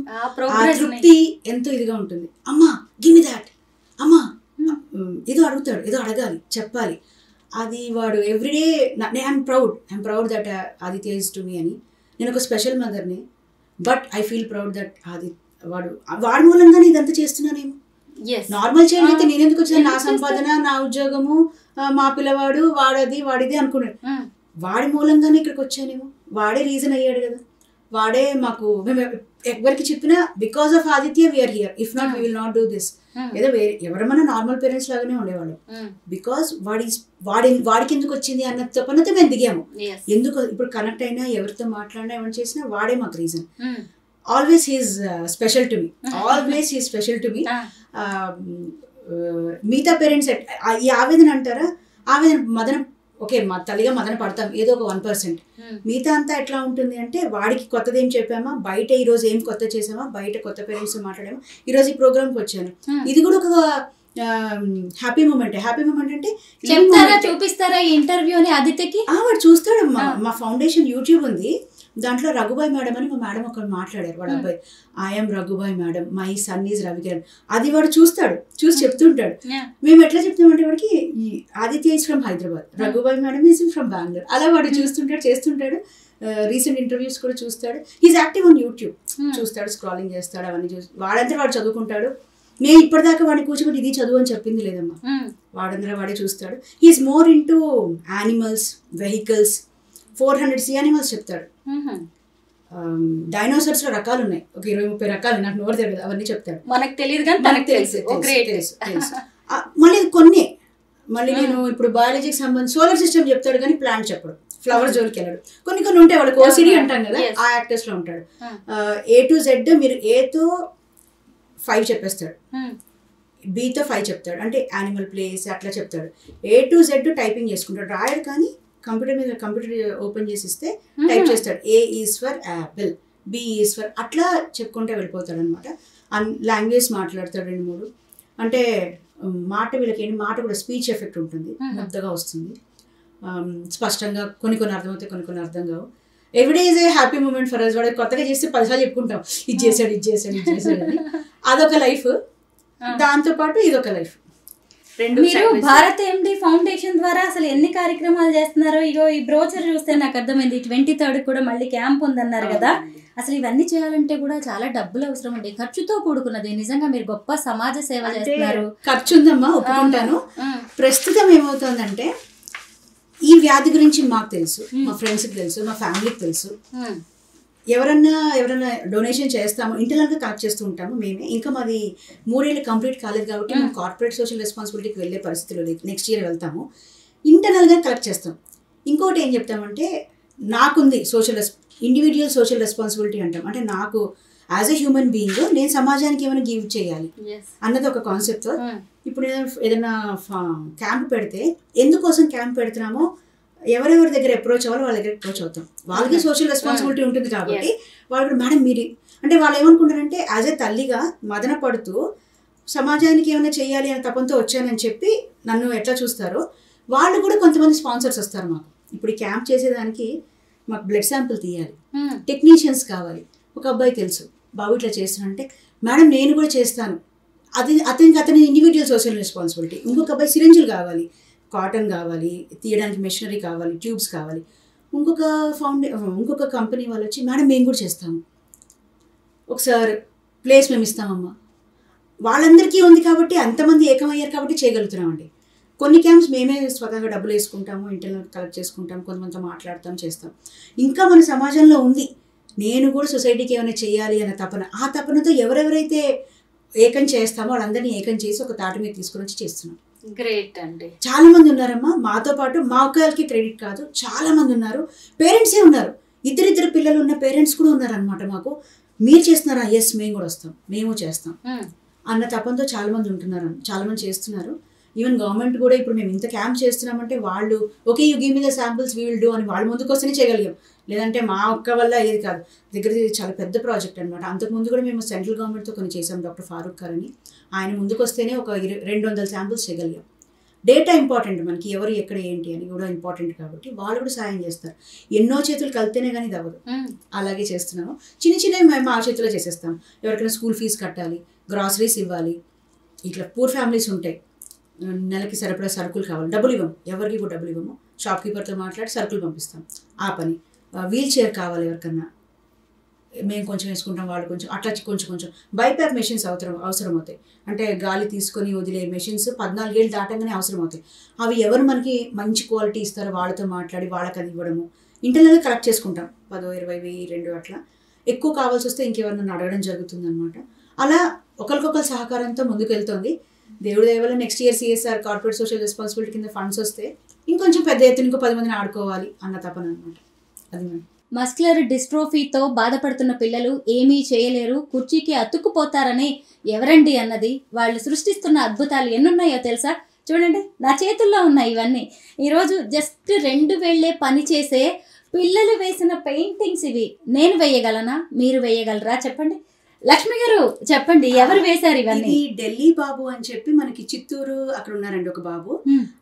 [SPEAKER 2] ఆ తృప్తి ఎంతో ఇదిగా ఉంటుంది. అమ్మా గివ్ మీ దాట్, అమ్మా ఏదో అడుగుతాడు, ఏదో అడగాలి, చెప్పాలి. అది వాడు everyday I'm proud that Aditya is to me అని. నేను ఒక స్పెషల్ మదర్ని, but I feel proud that వాడి మూలంగానే ఇదంతా చేస్తున్నానేమో. నార్మల్ చైల్డ్ అయితే నేను ఎందుకు వచ్చాను, నా సంపాదన, నా ఉద్యోగము, మా పిల్లవాడు, వాడిది అనుకున్నాడు. వాడి మూలంగానే ఇక్కడికి వచ్చానేమో, వాడే రీజన్ అయ్యాడు కదా, వాడే మాకు, మేము ఎవరికి చెప్పినా because of Aditya we are here, if not we will not do this. ఏదో ఎవరమైనా నార్మల్ పేరెంట్స్ లాగానే ఉండేవాళ్ళు, బికాస్ వాడికి ఎందుకు వచ్చింది అన్న తప్పనతో మేము దిగాము. ఎందుకు ఇప్పుడు కనెక్ట్ అయినా, ఎవరితో మాట్లాడినా, ఎవరు చేసినా వాడే మాకు reason. Always he's special to me, always he's special to me. మిగతా పేరెంట్స్ ఈ ఆవేదన అంటారా, ఆవేదన మదన, ఓకే మా తల్లిగా మదన పడతాం ఏదో ఒక 1%. మిగతా అంతా ఎట్లా ఉంటుంది అంటే, వాడికి కొత్తది ఏం చెప్పామా, బయట ఈరోజు ఏం కొత్త చేసామా, బయట కొత్త పేరెంట్స్ మాట్లాడామా, ఈరోజు ఈ ప్రోగ్రామ్కి వచ్చాను. ఇది కూడా ఒక హ్యాపీ మూమెంట్. హ్యాపీ మూమెంట్ అంటే
[SPEAKER 1] చూపిస్తారా ఈ ఇంటర్వ్యూని ఆదిత్యకి?
[SPEAKER 2] వాడు చూస్తాడు. మా ఫౌండేషన్ యూట్యూబ్ ఉంది, దాంట్లో రఘుబాయ్ మేడం అని మా మేడం ఒకరు మాట్లాడారు, వాడు అబ్బాయి, I'm Raghubhai madam, my son is Ravikiran. అది వాడు చూస్తాడు, చూసి చెప్తుంటాడు. మేము ఎట్లా చెప్తామంటే వాడికి, Aditya is from Hyderabad, Raghubhai madam is from Bengaluru, అలా వాడు చూస్తుంటాడు, చేస్తుంటాడు. రీసెంట్ ఇంటర్వ్యూస్ కూడా చూస్తాడు. హీఈస్ యాక్టివ్ ఆన్ యూట్యూబ్, చూస్తాడు, స్క్రాలింగ్ చేస్తాడు, అవన్నీ చూసి వాడంతా వాడు చదువుకుంటాడు. నేను ఇప్పటిదాకా వాడిని కూర్చోబెట్టి ఇది చదువు అని చెప్పింది లేదమ్మా, వాడందరూ వాడే చూస్తాడు. హీఈస్ మోర్ ఇన్ టు యానిమల్స్, వెహికల్స్, 400 యానిమల్స్ చెప్తాడు. డైనోసార్స్ లో రకాలు ఉన్నాయి, ఒక 20-30 రకాలు, నాకు నోరు తెలియదు, అవన్నీ చెప్తాడు.
[SPEAKER 1] మనకు తెలియదు కానీ తనకు తెలుసు.
[SPEAKER 2] మళ్ళీ కొన్ని, మళ్ళీ నేను ఇప్పుడు బయాలజీకి సంబంధించి సోలార్ సిస్టమ్ చెప్తాడు కానీ ప్లాంట్ చెప్పడు, ఫ్లవర్ జోలికి వెళ్ళాడు. కొన్ని ఉంటాయి, వాళ్ళకి ఓసిడి అంటాం కదా, ఆ యాక్టర్స్ లో ఉంటాడు. A to Z మీరు Aతో 5 చెప్పేస్తాడు, Bతో 5 చెప్తాడు, అంటే యానిమల్ ప్లేస్ అట్లా చెప్తాడు. A to Z టైపింగ్ చేసుకుంటాడు, రాయడు కానీ కంప్యూటర్ ఓపెన్ చేసి ఇస్తే టైప్ చేస్తాడు. A is for Apple, B is for, అట్లా చెప్పుకుంటే వెళ్ళిపోతాడు అనమాట. లాంగ్వేజ్ మాట్లాడతాడు 2-3. అంటే వీళ్ళకి ఏంటి, మాట కూడా స్పీచ్ ఎఫెక్ట్ ఉంటుంది, ముద్దగా వస్తుంది, స్పష్టంగా కొన్ని అర్థమవుతాయి, కొన్ని అర్థం కావు. Every day is a happy moment for us. వాడు కొత్తగా చేస్తే 10 సార్లు చెప్పుకుంటాం, ఇది చేశాడు అని. అదొక లైఫ్, దాంతోపాటు ఇదొక లైఫ్.
[SPEAKER 1] మీరు భారత్ ఎండి ఫౌండేషన్ ద్వారా అసలు ఎన్ని కార్యక్రమాలు చేస్తున్నారో, ఇగో ఈ బ్రోచర్ చూస్తే నాకు అర్థమైంది. 23rd కూడా మళ్ళీ క్యాంప్ ఉందన్నారు కదా. అసలు ఇవన్నీ చేయాలంటే కూడా చాలా డబ్బులు అవసరం అండి, ఖర్చుతో కూడుకున్నది. నిజంగా మీరు గొప్ప సమాజ సేవ చేస్తున్నారు.
[SPEAKER 2] ఖర్చు ఉందమ్మా, ఒప్పుకుంటాను. ప్రస్తుతం ఏమవుతుందంటే ఈ వ్యాధి గురించి మాకు తెలుసు, మా ఫ్రెండ్స్కి తెలుసు, మా ఫ్యామిలీకి తెలుసు. ఎవరన్నా డొనేషన్ చేస్తాము, ఇంటర్నల్గా కలెక్ట్ చేస్తూ ఉంటాము మేమే. ఇంకా మాది 3 ఏళ్ళు కంప్లీట్ కాలేదు కాబట్టి మేము కార్పొరేట్ సోషల్ రెస్పాన్సిబిలిటీకి వెళ్ళే పరిస్థితిలో లేదు. నెక్స్ట్ ఇయర్ వెళ్తాము, ఇంటర్నల్గా కలెక్ట్ చేస్తాం. ఇంకోటి ఏం చెప్తామంటే నాకుంది ఇండివిజువల్ సోషల్ రెస్పాన్సిబిలిటీ అంటాం. అంటే నాకు యాజ్ ఎ హ్యూమన్ బీయింగ్ నేను సమాజానికి ఏమైనా గివ్ చేయాలి అన్నది ఒక కాన్సెప్ట్. ఇప్పుడు ఏదైనా క్యాంప్ పెడితే ఎందుకోసం క్యాంప్ పెడుతున్నామో ఎవరెవరి దగ్గర అప్రోచ్ అవ్వాలో వాళ్ళ దగ్గర అప్రోచ్ అవుతాం. వాళ్ళకి సోషల్ రెస్పాన్సిబిలిటీ ఉంటుంది కాబట్టి వాళ్ళు మేడం మీరు అంటే వాళ్ళు ఏమనుకుంటారంటే యాజ్ ఏ తల్లిగా మదన పడుతూ సమాజానికి ఏమైనా చేయాలి అనే తపంతో వచ్చానని చెప్పి నన్ను ఎట్లా చూస్తారో వాళ్ళు కూడా కొంతమంది స్పాన్సర్స్ వస్తారు మాకు. ఇప్పుడు ఈ క్యాంప్ చేసేదానికి మాకు బ్లడ్ శాంపుల్ తీయాలి, టెక్నీషియన్స్ కావాలి. ఒక అబ్బాయి తెలుసు బాబు ఇట్లా చేస్తానంటే మేడం నేను కూడా చేస్తాను, అతని ఇండివిజువల్ సోషల్ రెస్పాన్సిబిలిటీ. ఇంకొక అబ్బాయి సిరింజులు కావాలి, కాటన్ కావాలి, తీయడానికి మెషినరీ కావాలి, ట్యూబ్స్ కావాలి. ఇంకొక కంపెనీ వాళ్ళు వచ్చి మేడం మేము కూడా చేస్తాము, ఒకసారి ప్లేస్ మేము ఇస్తామమ్మా. వాళ్ళందరికీ ఉంది కాబట్టి అంతమంది ఏకమయ్యారు కాబట్టి చేయగలుగుతున్నామండి. కొన్ని క్యాంప్స్ మేమే స్వతహాగా డబ్బులు వేసుకుంటాము, ఇంటర్నల్ కలెక్ట్ చేసుకుంటాము, కొంతమందితో మాట్లాడతాం, చేస్తాం. ఇంకా మన సమాజంలో ఉంది నేను కూడా సొసైటీకి ఏమైనా చేయాలి అన్న తపన. ఆ తపనతో ఎవరెవరైతే ఏకం చేస్తామో వాళ్ళందరినీ ఏకం చేసి ఒక తాటి మీద తీసుకుని వచ్చి చేస్తున్నాం.
[SPEAKER 1] గ్రేట్ అండి.
[SPEAKER 2] చాలా మంది ఉన్నారమ్మా మాతో పాటు. మా ఒక్కరికి క్రెడిట్ కాదు, చాలా మంది ఉన్నారు. పేరెంట్సే ఉన్నారు, ఇద్దరిద్దరు పిల్లలు ఉన్న పేరెంట్స్ కూడా ఉన్నారనమాట. మాకు మీరు చేస్తున్నారా? ఎస్ మేము కూడా వస్తాం, మేము చేస్తాం అన్న తపంతో చాలా మంది ఉంటున్నారు, చాలా మంది చేస్తున్నారు. ఈవెన్ గవర్నమెంట్ కూడా ఇప్పుడు మేము ఇంత క్యాంప్ చేస్తున్నామంటే వాళ్ళు okay you give me the samples we will do అని వాళ్ళు ముందుకు వస్తేనే చేయగలిగాం. లేదంటే మా ఒక్క వల్ల ఏది కాదు. దగ్గర చాలా పెద్ద ప్రాజెక్ట్ అనమాట. అంతకుముందు కూడా మేము సెంట్రల్ గవర్నమెంట్తో కొన్ని చేసాం. డాక్టర్ ఫారూక్ గారు అని ఆయన ముందుకు వస్తేనే ఒక 200 శాంపిల్స్ చేయగలిగాం. డేటా ఇంపార్టెంట్ మనకి, ఎవరు ఎక్కడ ఏంటి అని కూడా ఇంపార్టెంట్ కాబట్టి వాళ్ళు కూడా సాయం చేస్తారు. ఎన్నో చేతులు కలితేనే కానీ ఇది అవ్వదు. అలాగే చేస్తున్నాము. చిన్నవి మేము ఆ చేతిలో చేసేస్తాం. ఎవరికైనా స్కూల్ ఫీజు కట్టాలి, గ్రాసరీస్ ఇవ్వాలి, ఇట్లా పూర్ ఫ్యామిలీస్ ఉంటాయి, నెలకి సరిపడా సరుకులు కావాలి, డబ్బులు ఇవ్వము, ఎవరికి కూడా డబ్బులు ఇవ్వము. షాప్ కీపర్తో మాట్లాడి సరుకులు పంపిస్తాం. ఆ పని. వీల్ చైర్ కావాలి ఎవరికన్నా, మేము కొంచెం వేసుకుంటాం, వాళ్ళు కొంచెం, అట్లా కొంచెం బైప్యాప్ మెషిన్స్ అవసరం అవుతాయి. అంటే గాలి తీసుకొని వదిలే మెషిన్స్ 14 ఏళ్ళు దాటంగానే అవసరం అవుతాయి. అవి ఎవరు మనకి మంచి క్వాలిటీ ఇస్తారో వాళ్ళతో మాట్లాడి వాళ్ళకి అది ఇవ్వడము. ఇంటర్నల్గా కలెక్ట్ చేసుకుంటాం. 10, 20, 2 అట్లా. ఎక్కువ కావాల్సి వస్తే ఇంకెవరినైనా అడగడం జరుగుతుంది అనమాట. అలా ఒకరికొకరు సహకారంతో ముందుకు వెళ్తుంది. దేవుడి దయ వల్ల next year CSR corporate social responsibility కింద ఫండ్స్ వస్తే ఇంకొంచెం పెద్ద ఎత్తున ఇంకో 10 మందిని ఆడుకోవాలి అన్న తపన అనమాట. అది మేడం.
[SPEAKER 1] మస్కులర్ డిస్ట్రోఫీతో బాధపడుతున్న పిల్లలు ఏమీ చేయలేరు, కుర్చీకి అతుక్కుపోతారని ఎవరండి అన్నది. వాళ్ళు సృష్టిస్తున్న అద్భుతాలు ఎన్నున్నాయో తెలుసా? చూడండి, నా చేతుల్లో ఉన్నాయి ఇవన్నీ. ఈరోజు జస్ట్ 2 వేళ్లే పని చేసే పిల్లలు వేసిన పెయింటింగ్స్ ఇవి. నేను వేయగలనా? మీరు వేయగలరా? చెప్పండి. లక్ష్మి గారు చెప్పండి, ఎవరు వేశారు ఇవన్నీ?
[SPEAKER 2] ఇది ఢిల్లీ బాబు అని చెప్పి మనకి చిత్తూరు అక్కడ ఉన్నారండి ఒక బాబు,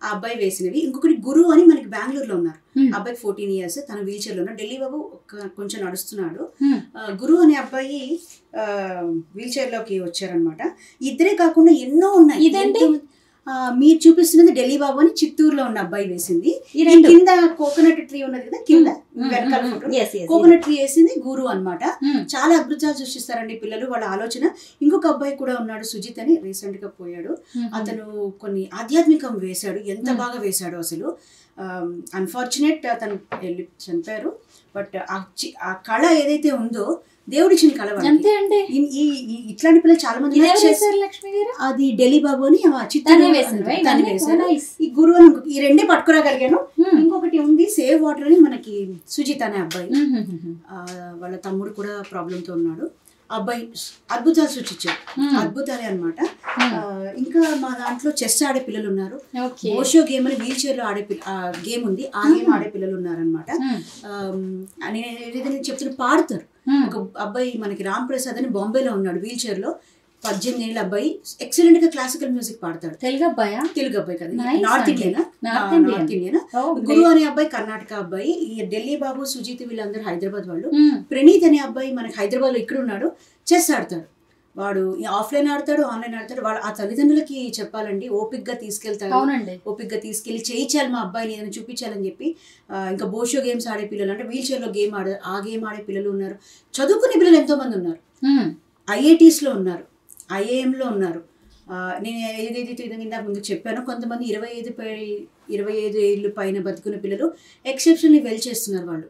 [SPEAKER 2] ఆ అబ్బాయి వేసినవి. ఇంకొకటి గురు అని మనకి బెంగళూరులో ఉన్నారు. అబ్బాయి 14 years, తన వీల్ చైర్ లో ఉన్నారు. ఢిల్లీ బాబు కొంచెం నడుస్తున్నాడు. గురు అనే అబ్బాయి వీల్ చైర్ లోకి వచ్చారనమాట. ఇద్దరే కాకుండా ఎన్నో ఉన్నాయి.
[SPEAKER 1] ఇదండి
[SPEAKER 2] మీరు చూపిస్తున్నది ఢిల్లీ బాబు అని చిత్తూరులో ఉన్న అబ్బాయి వేసింది. కింద కోకోనట్ ట్రీ ఉన్నది కదా, కింద వెనకాల ఫోటో కోకోనట్ ట్రీ వేసింది గురు అన్నమాట. చాలా అద్భుతాలు సృష్టిస్తారండి పిల్లలు, వాళ్ళ ఆలోచన. ఇంకొక అబ్బాయి కూడా ఉన్నాడు, సుజిత్ అని, రీసెంట్ గా పోయాడు. అతను కొన్ని ఆధ్యాత్మికం వేశాడు, ఎంత బాగా వేశాడు అసలు. అన్ఫార్చునేట్ అతను వెళ్ళి చనిపోయారు. బట్ ఆ కళ ఏదైతే ఉందో దేవుడిచ్చిన కళ. ఇట్లాంటి పిల్లలు చాలా మంది. అది ఢిల్లీ బాబు అని వేశారు. ఈ గురువు అని ఈ 2 పట్టుకురాగలిగాను. ఇంకొకటి ఉంది సేవ్ వాటర్ అని, మనకి సుజిత్ అనే అబ్బాయి, వాళ్ళ తమ్ముడు కూడా ప్రాబ్లంతో ఉన్నాడు. అబ్బాయి అద్భుతాలు సృష్టించారు, అద్భుతాలే అనమాట. ఇంకా మా దాంట్లో చెస్ ఆడే పిల్లలు ఉన్నారు. ఓషో గేమ్ అని వీల్ చైర్ లో ఆడే గేమ్ ఉంది, ఆ గేమ్ ఆడే పిల్లలు ఉన్నారనమాట. నేను ఏదైనా చెప్తున్నా పాడతారు. ఒక అబ్బాయి మనకి రామ్ ప్రసాద్ అని బాంబేలో ఉన్నాడు, వీల్ చైర్ లో 18 ఏళ్ళ అబ్బాయి, ఎక్సలెంట్ గా క్లాసికల్ మ్యూజిక్ పాడతాడు. తెలుగు అబ్బాయి కదా, నార్త్ ఇండియన్. గురు అనే అబ్బాయి కర్ణాటక అబ్బాయి. ఈ ఢిల్లీ బాబు, సుజిత్ వీళ్ళందరూ హైదరాబాద్ వాళ్ళు. ప్రణీత్ అనే అబ్బాయి మనకి హైదరాబాద్ లో ఇక్కడ ఉన్నాడు, చెస్ ఆడతాడు. వాడు ఆఫ్లైన్ ఆడతాడు, ఆన్లైన్ ఆడతాడు. వాళ్ళు ఆ తల్లిదండ్రులకి చెప్పాలండి, ఓపిక్గా తీసుకెళ్తారు, ఓపిక్గా తీసుకెళ్లి చేయించాలి మా అబ్బాయిని, ఏదైనా చూపించాలని చెప్పి. ఇంకా బోషో గేమ్స్ ఆడే పిల్లలు, అంటే వీల్ చైర్ లో ఆ గేమ్ ఆడే పిల్లలు ఉన్నారు. చదువుకునే పిల్లలు ఎంతో మంది ఉన్నారు. IITs లో ఉన్నారు, IIM లో ఉన్నారు. నేను ఏదైతే విధంగా ముందు చెప్పానో కొంతమంది 25 ఏళ్ళు పైన బతుకున్న పిల్లలు ఎక్సెప్షనల్లీ వెల్ చేస్తున్నారు వాళ్ళు.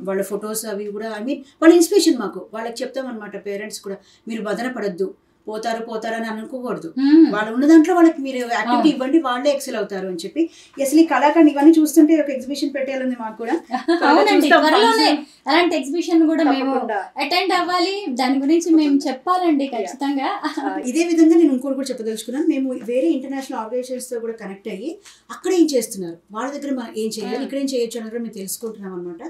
[SPEAKER 2] వాళ్ళ ఫొటోస్ అవి కూడా వాళ్ళ ఇన్స్పిరేషన్ మాకు. వాళ్ళకి చెప్తామన్నమాట పేరెంట్స్ కూడా, మీరు బదన పడద్దు, పోతారు అని అనుకోకూడదు. వాళ్ళు ఉన్న దాంట్లో వాళ్ళకి మీరు యాక్టివిటీ ఇవ్వండి, వాళ్ళే ఎక్సెల్ అవుతారు అని చెప్పి. అసలు ఈ కళాకాండ ఇవన్నీ చూస్తుంటే ఒక ఎగ్జిబిషన్ పెట్టాలని మాకు కూడా.
[SPEAKER 1] అవునండి, త్వరలోనే అలాంటి ఎగ్జిబిషన్ కూడా మేము అటెండ్ అవ్వాలి, దాని గురించి మేము చెప్పాలండి ఖచ్చితంగా.
[SPEAKER 2] ఇదే విధంగా నేను ఇంకోటి కూడా చెప్పదలుచుకున్నాను. మేము వేరే ఇంటర్నేషనల్ ఆర్గనైజేషన్స్ తో కూడా కనెక్ట్ అయ్యి అక్కడ ఏం చేస్తున్నారు, వాళ్ళ దగ్గర మనం ఏం చేయాలి, ఇక్కడ ఏం చేయొచ్చు అని కూడా మేము తెలుసుకుంటున్నాం అనమాట.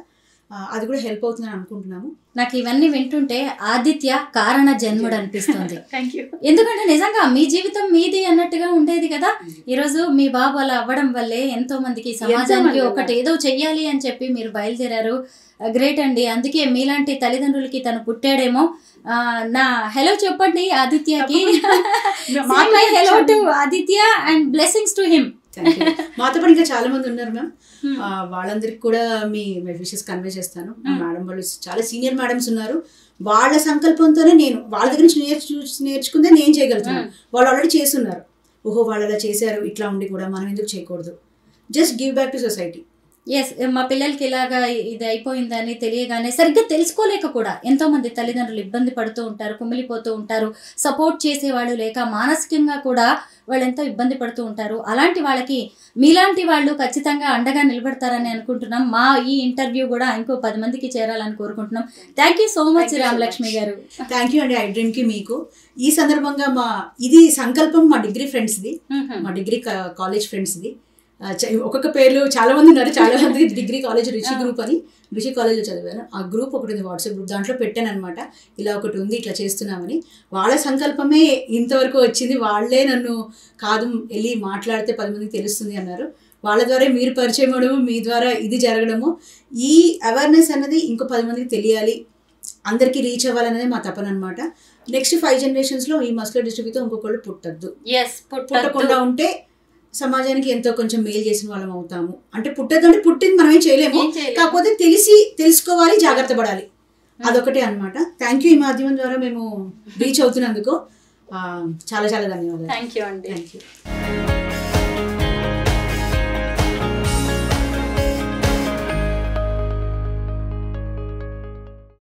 [SPEAKER 2] అది కూడా హెల్ప్ అవుతుందని అనుకుంటున్నాము.
[SPEAKER 1] నాకు ఇవన్నీ వింటుంటే ఆదిత్య కారణ జన్ముడు అనిపిస్తుంది. ఎందుకంటే నిజంగా మీ జీవితం మీది అన్నట్టుగా ఉండేది కదా. ఈరోజు మీ బాబు అలా అవ్వడం వల్లే ఎంతో మందికి సమాజానికి ఒకటి ఏదో చెయ్యాలి అని చెప్పి మీరు బయలుదేరారు. గ్రేట్ అండి. అందుకే మీలాంటి తల్లిదండ్రులకి తను పుట్టాడేమో. నా హలో చెప్పండి ఆదిత్యకి. Hello to Aditya and blessings to him.
[SPEAKER 2] మాతో పాటు ఇంకా చాలా మంది ఉన్నారు మ్యామ్. వాళ్ళందరికి కూడా మీ విషెస్ కన్వే చేస్తాను. మేడం వాళ్ళు చాలా సీనియర్ మేడమ్స్ ఉన్నారు. వాళ్ళ సంకల్పంతోనే నేను వాళ్ళ దగ్గర నుంచి నేర్చుకుందే నేను చేయగలుగుతున్నాను. వాళ్ళు ఆల్రెడీ చేస్తున్నారు. ఓహో వాళ్ళు అలా చేశారు, ఇట్లా ఉండి కూడా మనం ఎందుకు చేయకూడదు. Just give back to society.
[SPEAKER 1] Yes, మా పిల్లలకి ఇలాగా ఇది అయిపోయిందని తెలియగానే సరిగ్గా తెలుసుకోలేక కూడా ఎంతో మంది తల్లిదండ్రులు ఇబ్బంది పడుతూ ఉంటారు, కుమిలిపోతూ ఉంటారు. సపోర్ట్ చేసేవాళ్ళు లేక మానసికంగా కూడా వాళ్ళు ఎంతో ఇబ్బంది పడుతూ ఉంటారు. అలాంటి వాళ్ళకి మీలాంటి వాళ్ళు ఖచ్చితంగా అండగా నిలబడతారని అనుకుంటున్నాం. మా ఈ ఇంటర్వ్యూ కూడా ఇంకో 10 మందికి చేరాలని కోరుకుంటున్నాం. Thank you so much Ramalakshmi గారు.
[SPEAKER 2] థ్యాంక్ యూ అండి ఐ డ్రీమ్ కి మీకు. ఈ సందర్భంగా ఇది సంకల్పం మా డిగ్రీ ఫ్రెండ్స్ది, మా డిగ్రీ కాలేజ్ ఫ్రెండ్స్ది. ఒక్కొక్క పేర్లు చాలా మంది ఉన్నారు. చాలా మంది డిగ్రీ కాలేజ్ రుచి గ్రూప్ అని రుచి కాలేజ్లో చదివాను. ఆ గ్రూప్ ఒకటి ఉంది, వాట్సాప్ గ్రూప్. దాంట్లో పెట్టాను అనమాట, ఇలా ఒకటి ఉంది, ఇట్లా చేస్తున్నామని. వాళ్ళ సంకల్పమే ఇంతవరకు వచ్చింది. వాళ్ళే నన్ను కాదు వెళ్ళి మాట్లాడితే 10 మందికి తెలుస్తుంది అన్నారు. వాళ్ళ ద్వారా మీరు పరిచయం అవ్వడము, మీ ద్వారా ఇది జరగడము, ఈ అవేర్నెస్ అన్నది ఇంకో 10 మందికి తెలియాలి, అందరికీ రీచ్ అవ్వాలనేది మా తపన అనమాట. నెక్స్ట్ 5 generations ఈ మస్కులర్ డిస్ట్రోఫీతో ఇంకొకళ్ళు పుట్టద్దు. పుట్టకుండా ఉంటే సమాజానికి ఎంతో కొంచెం మేలు చేసిన వాళ్ళం అవుతాము. అంటే పుట్టేదంటే పుట్టింది మనం ఏం చేయలేము, కాకపోతే తెలుసుకోవాలి, జాగ్రత్త పడాలి, అదొకటే అనమాట. Thank you. ఈ మాధ్యమం ద్వారా మేము రీచ్ అవుతున్నందుకు చాలా చాలా ధన్యవాదాలు.
[SPEAKER 1] థ్యాంక్ యూ అండి.